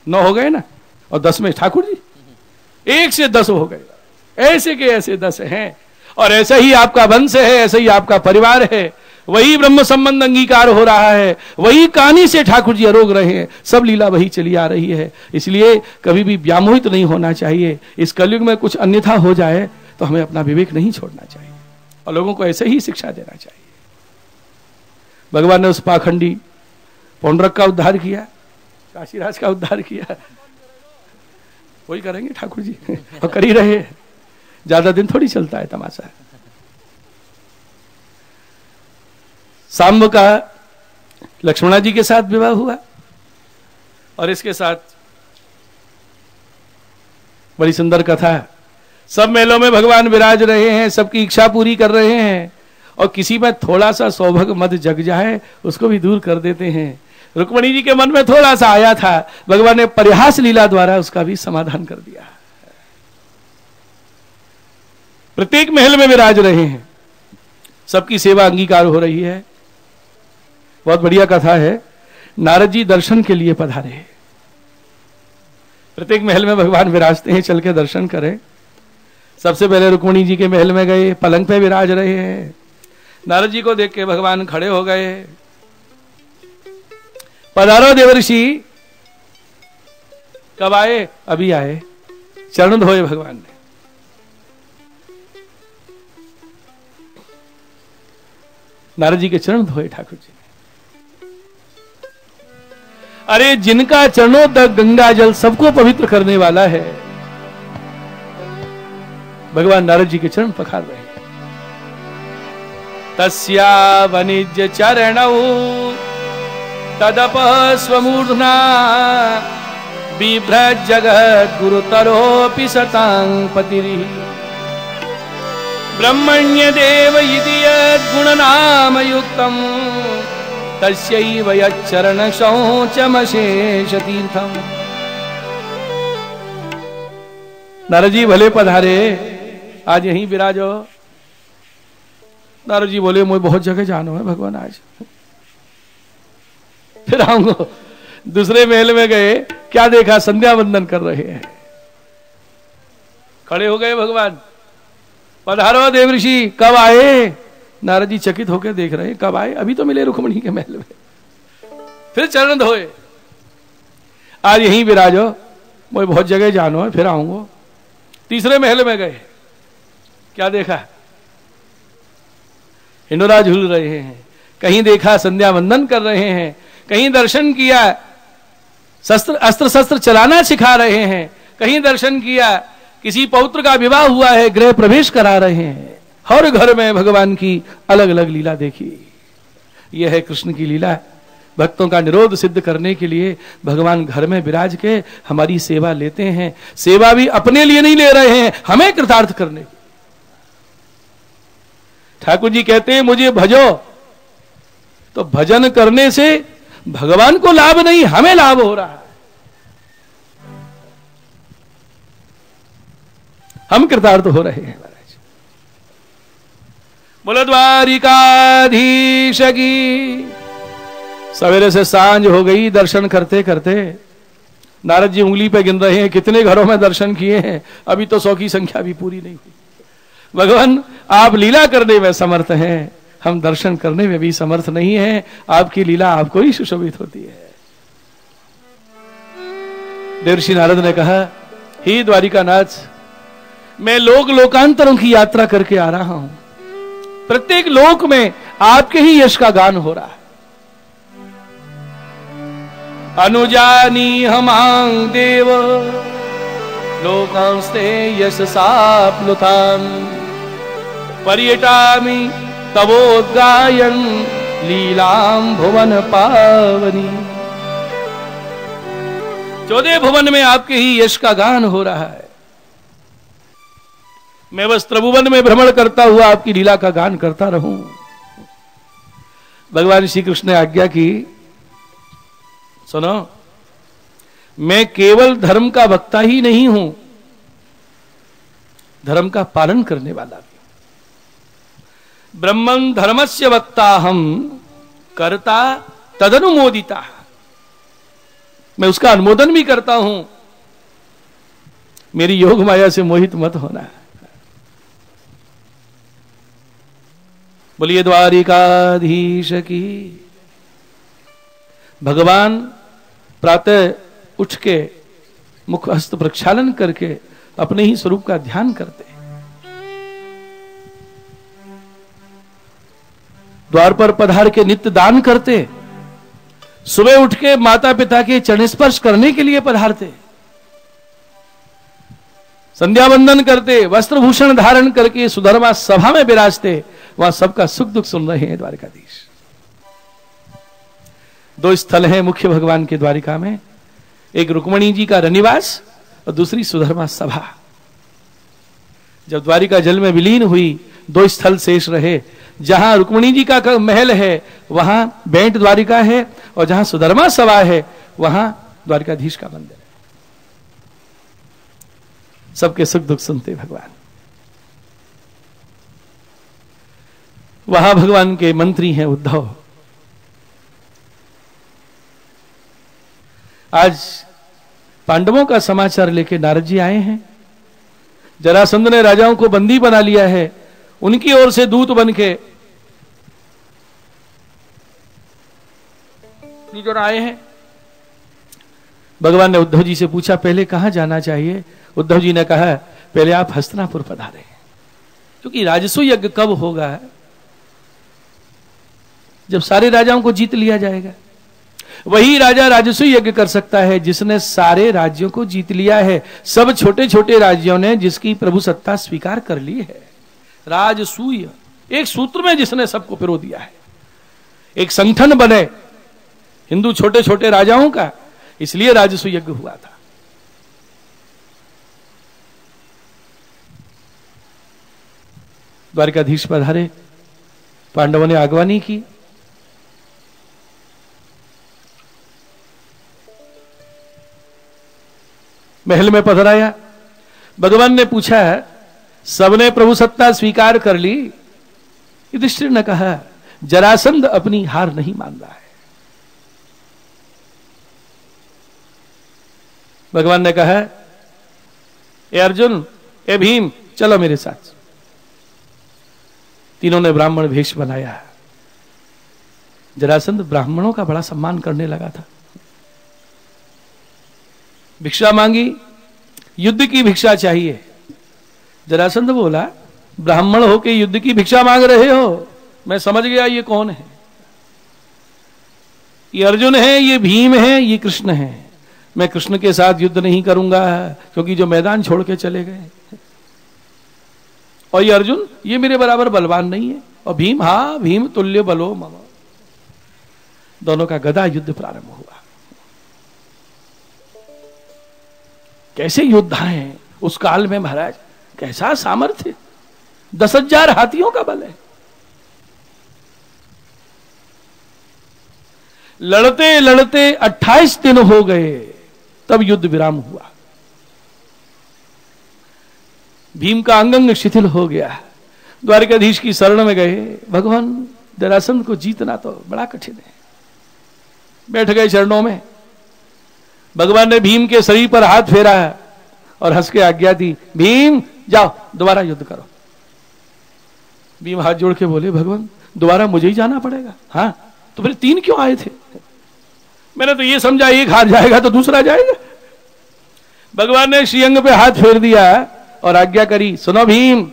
9 हो गए ना, और 10 में ठाकुर जी, 1 से 10 हो गए। ऐसे के ऐसे 10 हैं। और ऐसा ही आपका वंश है, ऐसा ही आपका परिवार है। वही ब्रह्म संबंध अंगीकार हो रहा है, वही कहानी से ठाकुर जी अरोग रहे हैं। सब लीला वही चली आ रही है। इसलिए कभी भी व्यामोहित नहीं होना चाहिए। इस कलयुग में कुछ अन्यथा हो जाए तो हमें अपना विवेक नहीं छोड़ना चाहिए और लोगों को ऐसे ही शिक्षा देना चाहिए। भगवान ने उस पाखंडी पौंड्रक का उद्धार किया, काशीराज का उद्धार किया। वही करेंगे ठाकुर जी और कर ही रहे। ज्यादा दिन थोड़ी चलता है तमाशा। सांब का लक्ष्मणा जी के साथ विवाह हुआ और इसके साथ बड़ी सुंदर कथा। सब मेलों में भगवान विराज रहे हैं, सबकी इच्छा पूरी कर रहे हैं और किसी में थोड़ा सा सौभाग्य मद जग जाए उसको भी दूर कर देते हैं। रुक्मणी जी के मन में थोड़ा सा आया था, भगवान ने परिहास लीला द्वारा उसका भी समाधान कर दिया। प्रत्येक महल में विराज रहे हैं, सबकी सेवा अंगीकार हो रही है। बहुत बढ़िया कथा है। नारद जी दर्शन के लिए पधारे। प्रत्येक महल में भगवान विराजते हैं, चल के दर्शन करें। सबसे पहले रुक्मणी जी के महल में गए, पलंग पे विराज रहे हैं। नारद जी को देख के भगवान खड़े हो गए। पधारो देवर्षि। कब आए? अभी आए। चरण धोए भगवान ने। नारद जी के चरण धोए ठाकुर जी ने। अरे जिनका चरणों तक गंगा जल सबको पवित्र करने वाला है, भगवान नारद जी के चरण पखार रहे हैं। तस्या वनिज्य चरणौ तदप स्वमूर्धना बिभ्रज जगत गुरुतरोपि सतां पतिरिः ब्रह्मण्य देव इति यद्गुणनाम युक्तम् तस्यैव यच्चरण शौचमशेष तीर्थम्। नारद जी भले पधारे, आज यहीं विराजो। नारद जी बोले मुझे बहुत जगह जाना है भगवान, आज फिर आऊंगा। दूसरे महल में गए, क्या देखा? संध्या वंदन कर रहे हैं। खड़े हो गए भगवान। पधारो देवर्षि। कब आए? नारद जी चकित होकर देख रहे हैं, कब आए? अभी तो मिले रुक्मणी के महल में। फिर चरण धोए, आज यहीं विराजो, मुझे बहुत जगह जानो है, फिर आऊंगा। तीसरे महल में गए, क्या देखा? हिंडोरा झूल रहे हैं। कहीं देखा संध्या वंदन कर रहे हैं, कहीं दर्शन किया अस्त्र शस्त्र चलाना सिखा रहे हैं, कहीं दर्शन किया किसी पौत्र का विवाह हुआ है, गृह प्रवेश करा रहे हैं। हर घर में भगवान की अलग अलग लीला देखी। यह है कृष्ण की लीला। भक्तों का निरोध सिद्ध करने के लिए भगवान घर में विराज के हमारी सेवा लेते हैं। सेवा भी अपने लिए नहीं ले रहे हैं, हमें कृतार्थ करने की। ठाकुर जी कहते हैं मुझे भजो, तो भजन करने से भगवान को लाभ नहीं, हमें लाभ हो रहा है। हम कृतार्थ हो रहे हैं। महाराज बोलो द्वारिकाधीश की। सवेरे से सांझ हो गई, दर्शन करते करते नारद जी उंगली पे गिन रहे हैं कितने घरों में दर्शन किए हैं, अभी तो 100 की संख्या भी पूरी नहीं हुई। भगवान आप लीला करने में समर्थ हैं, हम दर्शन करने में भी समर्थ नहीं हैं। आपकी लीला आपको ही सुशोभित होती है। देवर्षि नारद ने कहा, हे द्वारिकानाथ, मैं लोक लोकांतरों की यात्रा करके आ रहा हूं। प्रत्येक लोक में आपके ही यश का गान हो रहा है। अनुजानी हमां देव लोकांस्ते यशसाप्लुतान् पर्यटामि तवोद्गायन लीलां भुवन पावनी। 14 भुवन में आपके ही यश का गान हो रहा है। मैं बस त्रिभुवन में भ्रमण करता हुआ आपकी लीला का गान करता रहूं। भगवान श्री कृष्ण ने आज्ञा की, सुनो, मैं केवल धर्म का वक्ता ही नहीं हूं, धर्म का पालन करने वाला भी। ब्रह्मं धर्मस्य वक्ता हम कर्ता तदनुमोदिता। मैं उसका अनुमोदन भी करता हूं। मेरी योग माया से मोहित मत होना। बोलिए द्वारिकाधीश की। भगवान प्रातः उठ के मुख हस्त प्रक्षालन करके अपने ही स्वरूप का ध्यान करते हैं। द्वार पर पधार के नित्य दान करते। सुबह उठ के माता पिता के चरण स्पर्श करने के लिए पधारते। संध्या वंदन करते, वस्त्र भूषण धारण करके सुधर्मा सभा में विराजते। वहां सबका सुख दुख सुन रहे हैं द्वारिकाधीश। 2 स्थल हैं मुख्य भगवान के द्वारिका में, एक रुक्मणी जी का रनिवास और दूसरी सुधर्मा सभा। जब द्वारिका जल में विलीन हुई 2 स्थल शेष रहे। जहां रुक्मणी जी का महल है वहां बेंट द्वारिका है, और जहां सुधर्मा सभा है वहां द्वारिकाधीश का मंदिर है। सबके सुख दुख सुनते भगवान। वहां भगवान के मंत्री हैं उद्धव। आज पांडवों का समाचार लेके नारद जी आए हैं। जरासंध ने राजाओं को बंदी बना लिया है, उनकी ओर से दूत बन के जो आए हैं। भगवान ने उद्धव जी से पूछा पहले कहां जाना चाहिए। उद्धव जी ने कहा पहले आप हस्तिनापुर पधारें, क्योंकि राजसूय यज्ञ कब होगा, जब सारे राजाओं को जीत लिया जाएगा। वही राजा राजसूय यज्ञ कर सकता है जिसने सारे राज्यों को जीत लिया है। सब छोटे छोटे राज्यों ने जिसकी प्रभु सत्ता स्वीकार कर ली है। राजसूय एक सूत्र में जिसने सबको पिरो दिया है। एक संगठन बने हिंदू छोटे छोटे राजाओं का, इसलिए राजसूय यज्ञ हुआ था। द्वारिकाधीश पधारे, पांडवों ने आगवानी की। महल में पधराया। भगवान ने पूछा सबने प्रभु सत्ता स्वीकार कर ली। युधिष्ठिर ने कहा जरासंध अपनी हार नहीं मान रहा है। भगवान ने कहा ए अर्जुन, ए भीम, चलो मेरे साथ। तीनों ने ब्राह्मण वेश बनाया। जरासंध ब्राह्मणों का बड़ा सम्मान करने लगा था। भिक्षा मांगी, युद्ध की भिक्षा चाहिए। जरासंध बोला ब्राह्मण होके युद्ध की भिक्षा मांग रहे हो, मैं समझ गया ये कौन है। ये अर्जुन है, ये भीम है, ये कृष्ण है। मैं कृष्ण के साथ युद्ध नहीं करूंगा, क्योंकि जो मैदान छोड़ के चले गए। और ये अर्जुन ये मेरे बराबर बलवान नहीं है, और भीम हा भीम तुल्य बलो मम। दोनों का गदा युद्ध प्रारंभ हुआ। कैसे योद्धा हैं उस काल में महाराज, कैसा सामर्थ्य, 10,000 हाथियों का बल है। लड़ते लड़ते 28 दिन हो गए, तब युद्ध विराम हुआ। भीम का अंग शिथिल हो गया, द्वारकाधीश की शरण में गए। भगवान जरासंध को जीतना तो बड़ा कठिन है। बैठ गए चरणों में। भगवान ने भीम के शरीर पर हाथ फेरा और हंस के आज्ञा दी, भीम जाओ दोबारा युद्ध करो। भीम हाथ जोड़ के बोले, भगवान दोबारा मुझे ही जाना पड़ेगा? हाँ, तो फिर 3 क्यों आए थे? मैंने तो ये समझा एक हार जाएगा तो दूसरा जाएगा। भगवान ने श्रीअंग पे हाथ फेर दिया और आज्ञा करी, सुनो भीम,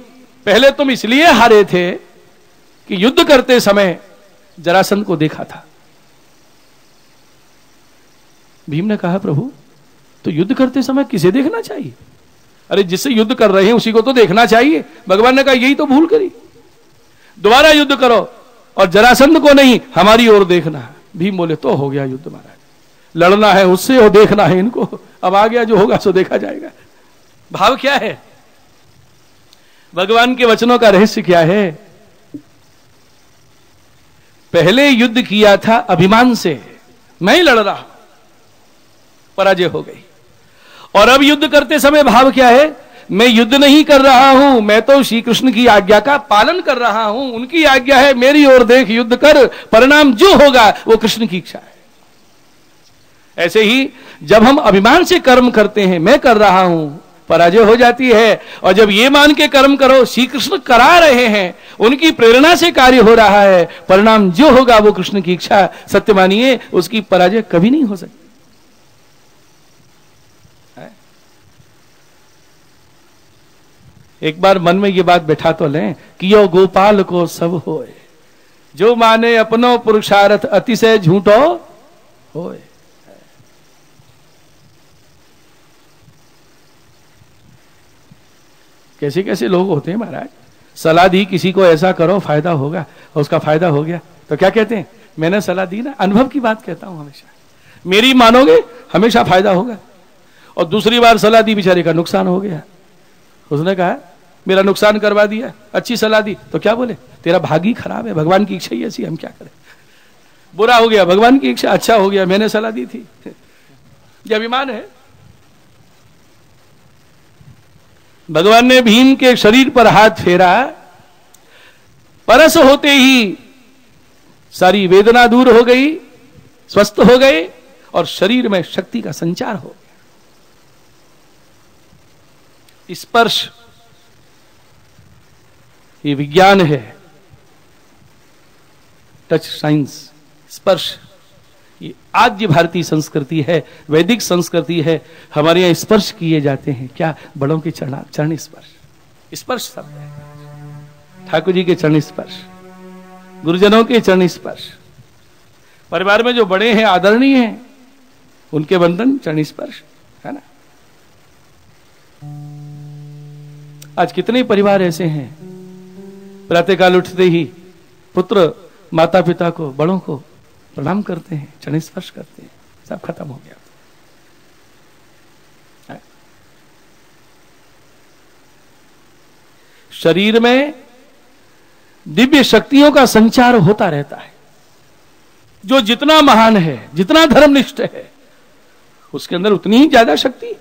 पहले तुम इसलिए हारे थे कि युद्ध करते समय जरासंध को देखा था। भीम ने कहा, प्रभु तो युद्ध करते समय किसे देखना चाहिए? अरे जिससे युद्ध कर रहे हैं उसी को तो देखना चाहिए। भगवान ने कहा, यही तो भूल करी, दोबारा युद्ध करो और जरासंध को नहीं हमारी ओर देखना है। भीम बोले, तो हो गया युद्ध महाराज, लड़ना है उससे और देखना है इनको, अब आ गया जो होगा सो देखा जाएगा। भाव क्या है? भगवान के वचनों का रहस्य क्या है? पहले युद्ध किया था अभिमान से, मैं ही लड़ रहा, पराजय हो गई। और अब युद्ध करते समय भाव क्या है? मैं युद्ध नहीं कर रहा हूं, मैं तो श्री कृष्ण की आज्ञा का पालन कर रहा हूं। उनकी आज्ञा है मेरी ओर देख, युद्ध कर, परिणाम जो होगा वो कृष्ण की इच्छा है। ऐसे ही जब हम अभिमान से कर्म करते हैं, मैं कर रहा हूं, पराजय हो जाती है। और जब ये मान के कर्म करो, श्री कृष्ण करा रहे हैं, उनकी प्रेरणा से कार्य हो रहा है, परिणाम जो होगा वो कृष्ण की इच्छा, सत्य मानिए उसकी पराजय कभी नहीं हो सकती। एक बार मन में ये बात बैठा तो लें कि यो गोपाल को सब होए, जो माने अपनो पुरुषार्थ अतिशय झूठो होए। कैसे कैसे लोग होते हैं महाराज, सलाह दी किसी को ऐसा करो फायदा होगा, और उसका फायदा हो गया तो क्या कहते हैं, मैंने सलाह दी ना, अनुभव की बात कहता हूं हमेशा, मेरी मानोगे हमेशा फायदा होगा। और दूसरी बार सलाह दी, बेचारे का नुकसान हो गया। उसने कहा मेरा नुकसान करवा दिया, अच्छी सलाह दी तो क्या बोले, तेरा भाग ही खराब है, भगवान की इच्छा ही ऐसी, हम क्या करें। बुरा हो गया, भगवान की इच्छा, अच्छा हो गया मैंने सलाह दी थी। ये अभिमान है। भगवान ने भीम के शरीर पर हाथ फेरा, परस होते ही सारी वेदना दूर हो गई, स्वस्थ हो गए और शरीर में शक्ति का संचार हो गया। स्पर्श ये विज्ञान है, टच साइंस, स्पर्श ये आद्य भारतीय संस्कृति है, वैदिक संस्कृति है। हमारे यहां स्पर्श किए जाते हैं, क्या, बड़ों के चरण स्पर्श, स्पर्श शब्द है। ठाकुर जी के चरण स्पर्श, गुरुजनों के चरण स्पर्श, परिवार में जो बड़े हैं आदरणीय हैं उनके बंधन चरण स्पर्श है ना। आज कितने परिवार ऐसे हैं, प्रातःकाल उठते ही पुत्र माता पिता को, बड़ों को प्रणाम करते हैं, चरण स्पर्श करते हैं, सब खत्म हो गया। शरीर में दिव्य शक्तियों का संचार होता रहता है। जो जितना महान है, जितना धर्मनिष्ठ है, उसके अंदर उतनी ही ज्यादा शक्ति।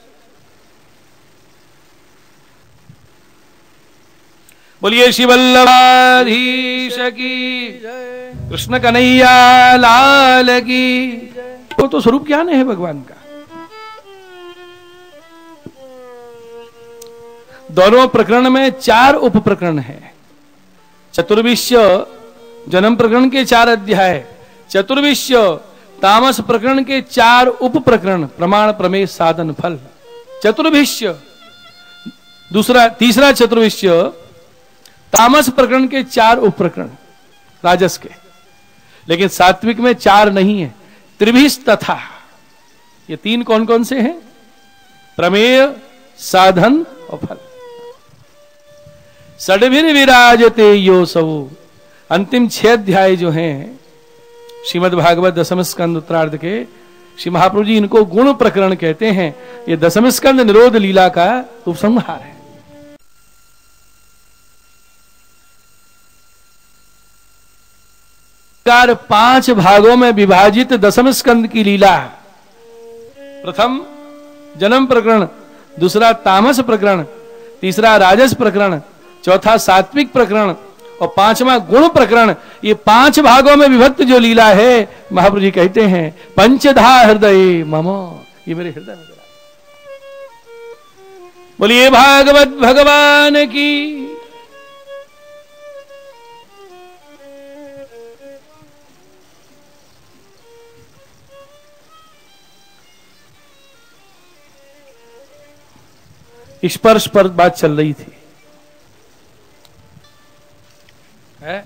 बोलिए श्री वल्लभाधीश की, कृष्ण कन्हैया लाल की। तो स्वरूप ज्ञान है भगवान का। दोनों प्रकरण में 4 उप प्रकरण है। चतुर्विश्य जन्म प्रकरण के 4 अध्याय, चतुर्विश्य तामस प्रकरण के 4 उप प्रकरण, प्रमाण प्रमेय साधन फल। चतुर्विश्य तीसरा चतुर्विश्य तामस प्रकरण के 4 उप प्रकरण राजस के, लेकिन सात्विक में 4 नहीं है, त्रिभिश तथा। ये 3 कौन कौन से हैं? प्रमेय, साधन और फल। षड्भिर विराजते यो सवु। अंतिम 6 अध्याय जो हैं श्रीमद् भागवत दशम स्कंद उत्तरार्ध के, श्री महाप्रभु जी इनको गुण प्रकरण कहते हैं। ये दशम स्कंद निरोध लीला का उपसंहार है। 5 भागों में विभाजित दशम स्कंद की लीला। प्रथम जन्म प्रकरण, दूसरा तामस प्रकरण, तीसरा राजस प्रकरण, चौथा सात्विक प्रकरण और 5वां गुण प्रकरण। ये 5 भागों में विभक्त जो लीला है, महाप्रभु जी कहते हैं पंचधा हृदय मम, ये मेरे हृदय में। बोलिए भागवत भगवान की। स्पर्श पर बात चल रही थी है?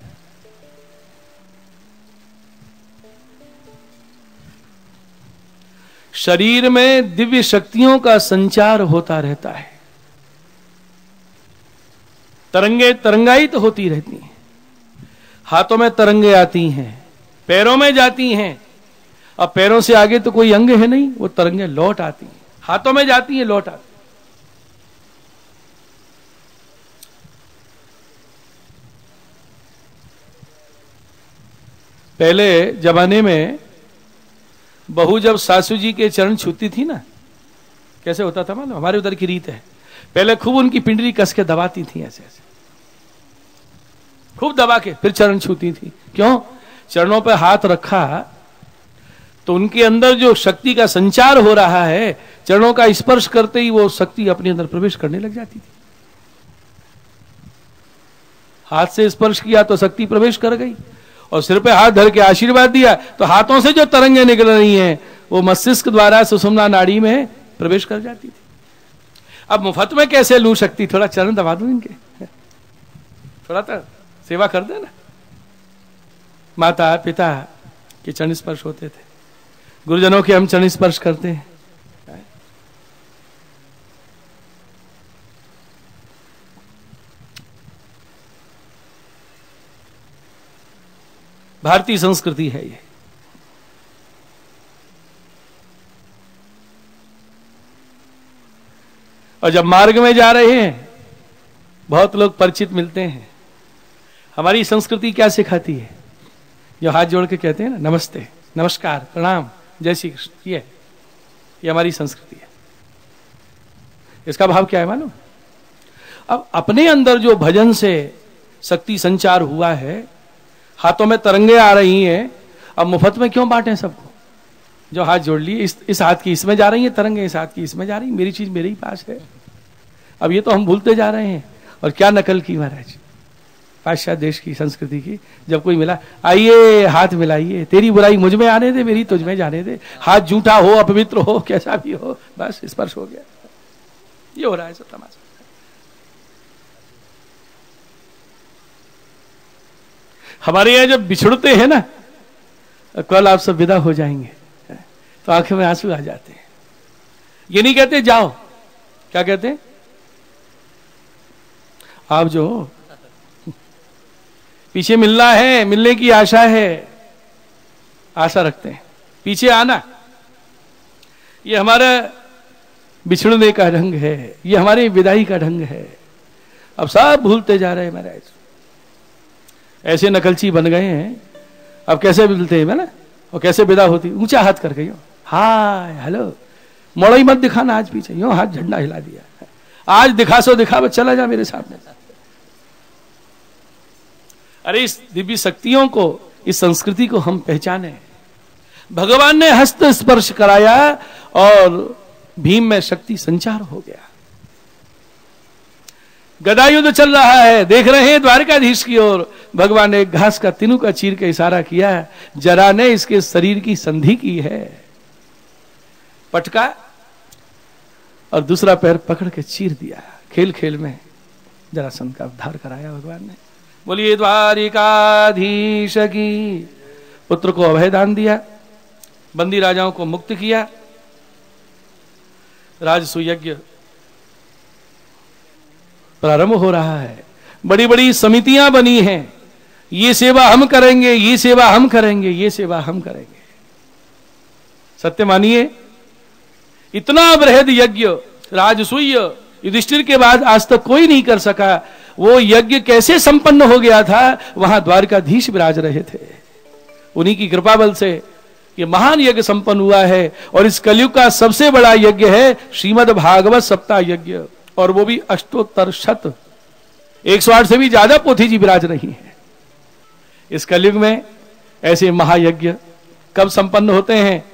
शरीर में दिव्य शक्तियों का संचार होता रहता है। तरंगे तरंगायित तो होती रहती हैं। हाथों में तरंगे आती हैं, पैरों में जाती हैं, अब पैरों से आगे तो कोई अंग है नहीं, वो तरंगे लौट आती हैं, हाथों में जाती हैं, लौट आती। पहले जमाने में बहू जब सासू जी के चरण छूती थी ना, कैसे होता था मालूम? हमारे उधर की रीत है, पहले खूब उनकी पिंडली कस के दबाती थी, ऐसे ऐसे खूब दबा के फिर चरण छूती थी। क्यों? चरणों पर हाथ रखा तो उनके अंदर जो शक्ति का संचार हो रहा है, चरणों का स्पर्श करते ही वो शक्ति अपने अंदर प्रवेश करने लग जाती थी। हाथ से स्पर्श किया तो शक्ति प्रवेश कर गई, और सिर पे हाथ धर के आशीर्वाद दिया तो हाथों से जो तरंगे निकल रही हैं वो मस्तिष्क द्वारा सुषुम्ना नाड़ी में प्रवेश कर जाती थी। अब मुफ्त में कैसे लू शक्ति? थोड़ा चरण दबा दूं इनके, थोड़ा तो सेवा कर देना। माता पिता के चरण स्पर्श होते थे, गुरुजनों के हम चरण स्पर्श करते हैं। भारतीय संस्कृति है ये। और जब मार्ग में जा रहे हैं, बहुत लोग परिचित मिलते हैं। हमारी संस्कृति क्या सिखाती है? जो हाथ जोड़ के कहते हैं ना, नमस्ते, नमस्कार, प्रणाम, जय श्री कृष्ण, ये हमारी संस्कृति है। इसका भाव क्या है मालूम? अब अपने अंदर जो भजन से शक्ति संचार हुआ है, हाथों में तरंगे आ रही हैं, अब मुफ्त में क्यों बांटें सबको? जो हाथ जोड़ लिए, इस हाथ की इसमें जा रही है तरंगे, इस हाथ की इसमें जा रही, मेरी चीज मेरे ही पास है। अब ये तो हम भूलते जा रहे हैं। और क्या नकल की महाराज पाश्चात्य देश की संस्कृति की। जब कोई मिला, आइए हाथ मिलाइए, तेरी बुराई मुझ में आने दे, मेरी तुझ में जाने दे, हाथ झूठा हो, अपवित्र हो, कैसा भी हो, बस स्पर्श हो गया। ये हो रहा है सब तमाशा। हमारे यहां जब बिछड़ते हैं ना, कल आप सब विदा हो जाएंगे, तो आंखों में आंसू आ जाते हैं। ये नहीं कहते जाओ, क्या कहते हैं? आप जो पीछे मिलना है, मिलने की आशा है, आशा रखते हैं, पीछे आना। ये हमारा बिछड़ने का ढंग है, ये हमारी विदाई का ढंग है। अब सब भूलते जा रहे हैं महाराज, ऐसे नकलची बन गए हैं। अब कैसे मिलते हैं ना, और कैसे विदा होती, ऊंचा हाथ करके यूं, हाय हेलो, मोड़ा ही मत दिखाना आज पीछे, यूं हाथ झंडा हिला दिया, आज दिखा सो दिखा, बस चला जा मेरे सामने। अरे इस दिव्य शक्तियों को, इस संस्कृति को हम पहचाने। भगवान ने हस्त स्पर्श कराया और भीम में शक्ति संचार हो गया। गदा युद्ध चल रहा है, देख रहे हैं द्वारकाधीश की ओर। भगवान ने घास का तिनुका चीर के इशारा किया, जरा ने इसके शरीर की संधि की है, पटका और दूसरा पैर पकड़ के चीर दिया। खेल खेल में जरासंध का उद्धार कराया भगवान ने। बोलिए द्वारिकाधीश की। पुत्र को अभय दान दिया, बंदी राजाओं को मुक्त किया, राजसूय यज्ञ प्रारंभ हो रहा है। बड़ी बड़ी समितियां बनी हैं, ये सेवा हम करेंगे, ये सेवा हम करेंगे, ये सेवा हम करेंगे। सत्य मानिए, इतना बृहद यज्ञ राजसूय युधिष्ठिर के बाद आज तक कोई नहीं कर सका। वो यज्ञ कैसे संपन्न हो गया था, वहां द्वारकाधीश विराज रहे थे, उन्हीं की कृपा बल से ये महान यज्ञ संपन्न हुआ है। और इस कलयुग का सबसे बड़ा यज्ञ है श्रीमद् भागवत सप्ताह यज्ञ, और वो भी अष्टोत्तर शत, 108 से भी ज्यादा पोथी जी विराज रही है। इस कलयुग में ऐसे महायज्ञ कब संपन्न होते हैं?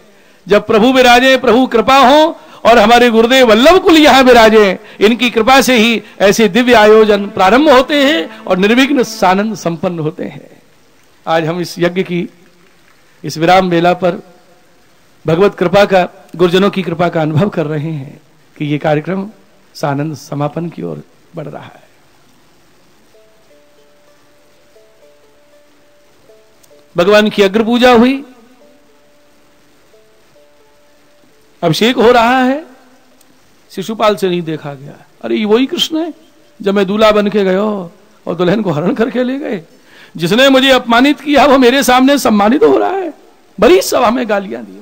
जब प्रभु विराजे, प्रभु कृपा हो, और हमारे गुरुदेव वल्लभ कुल यहां विराजे। इनकी कृपा से ही ऐसे दिव्य आयोजन प्रारंभ होते हैं और निर्विघ्न सानंद संपन्न होते हैं। आज हम इस यज्ञ की इस विराम बेला पर भगवत कृपा का, गुरुजनों की कृपा का अनुभव कर रहे हैं कि ये कार्यक्रम सानंद समापन की ओर बढ़ रहा है। भगवान की अग्र पूजा हुई, अभिषेक हो रहा है, शिशुपाल से नहीं देखा गया। अरे वही कृष्ण है जब मैं दूल्हा बन के गयो और दुल्हन को हरण करके ले गए। जिसने मुझे अपमानित किया वो मेरे सामने सम्मानित हो रहा है। बड़ी सभा में गालियां दी।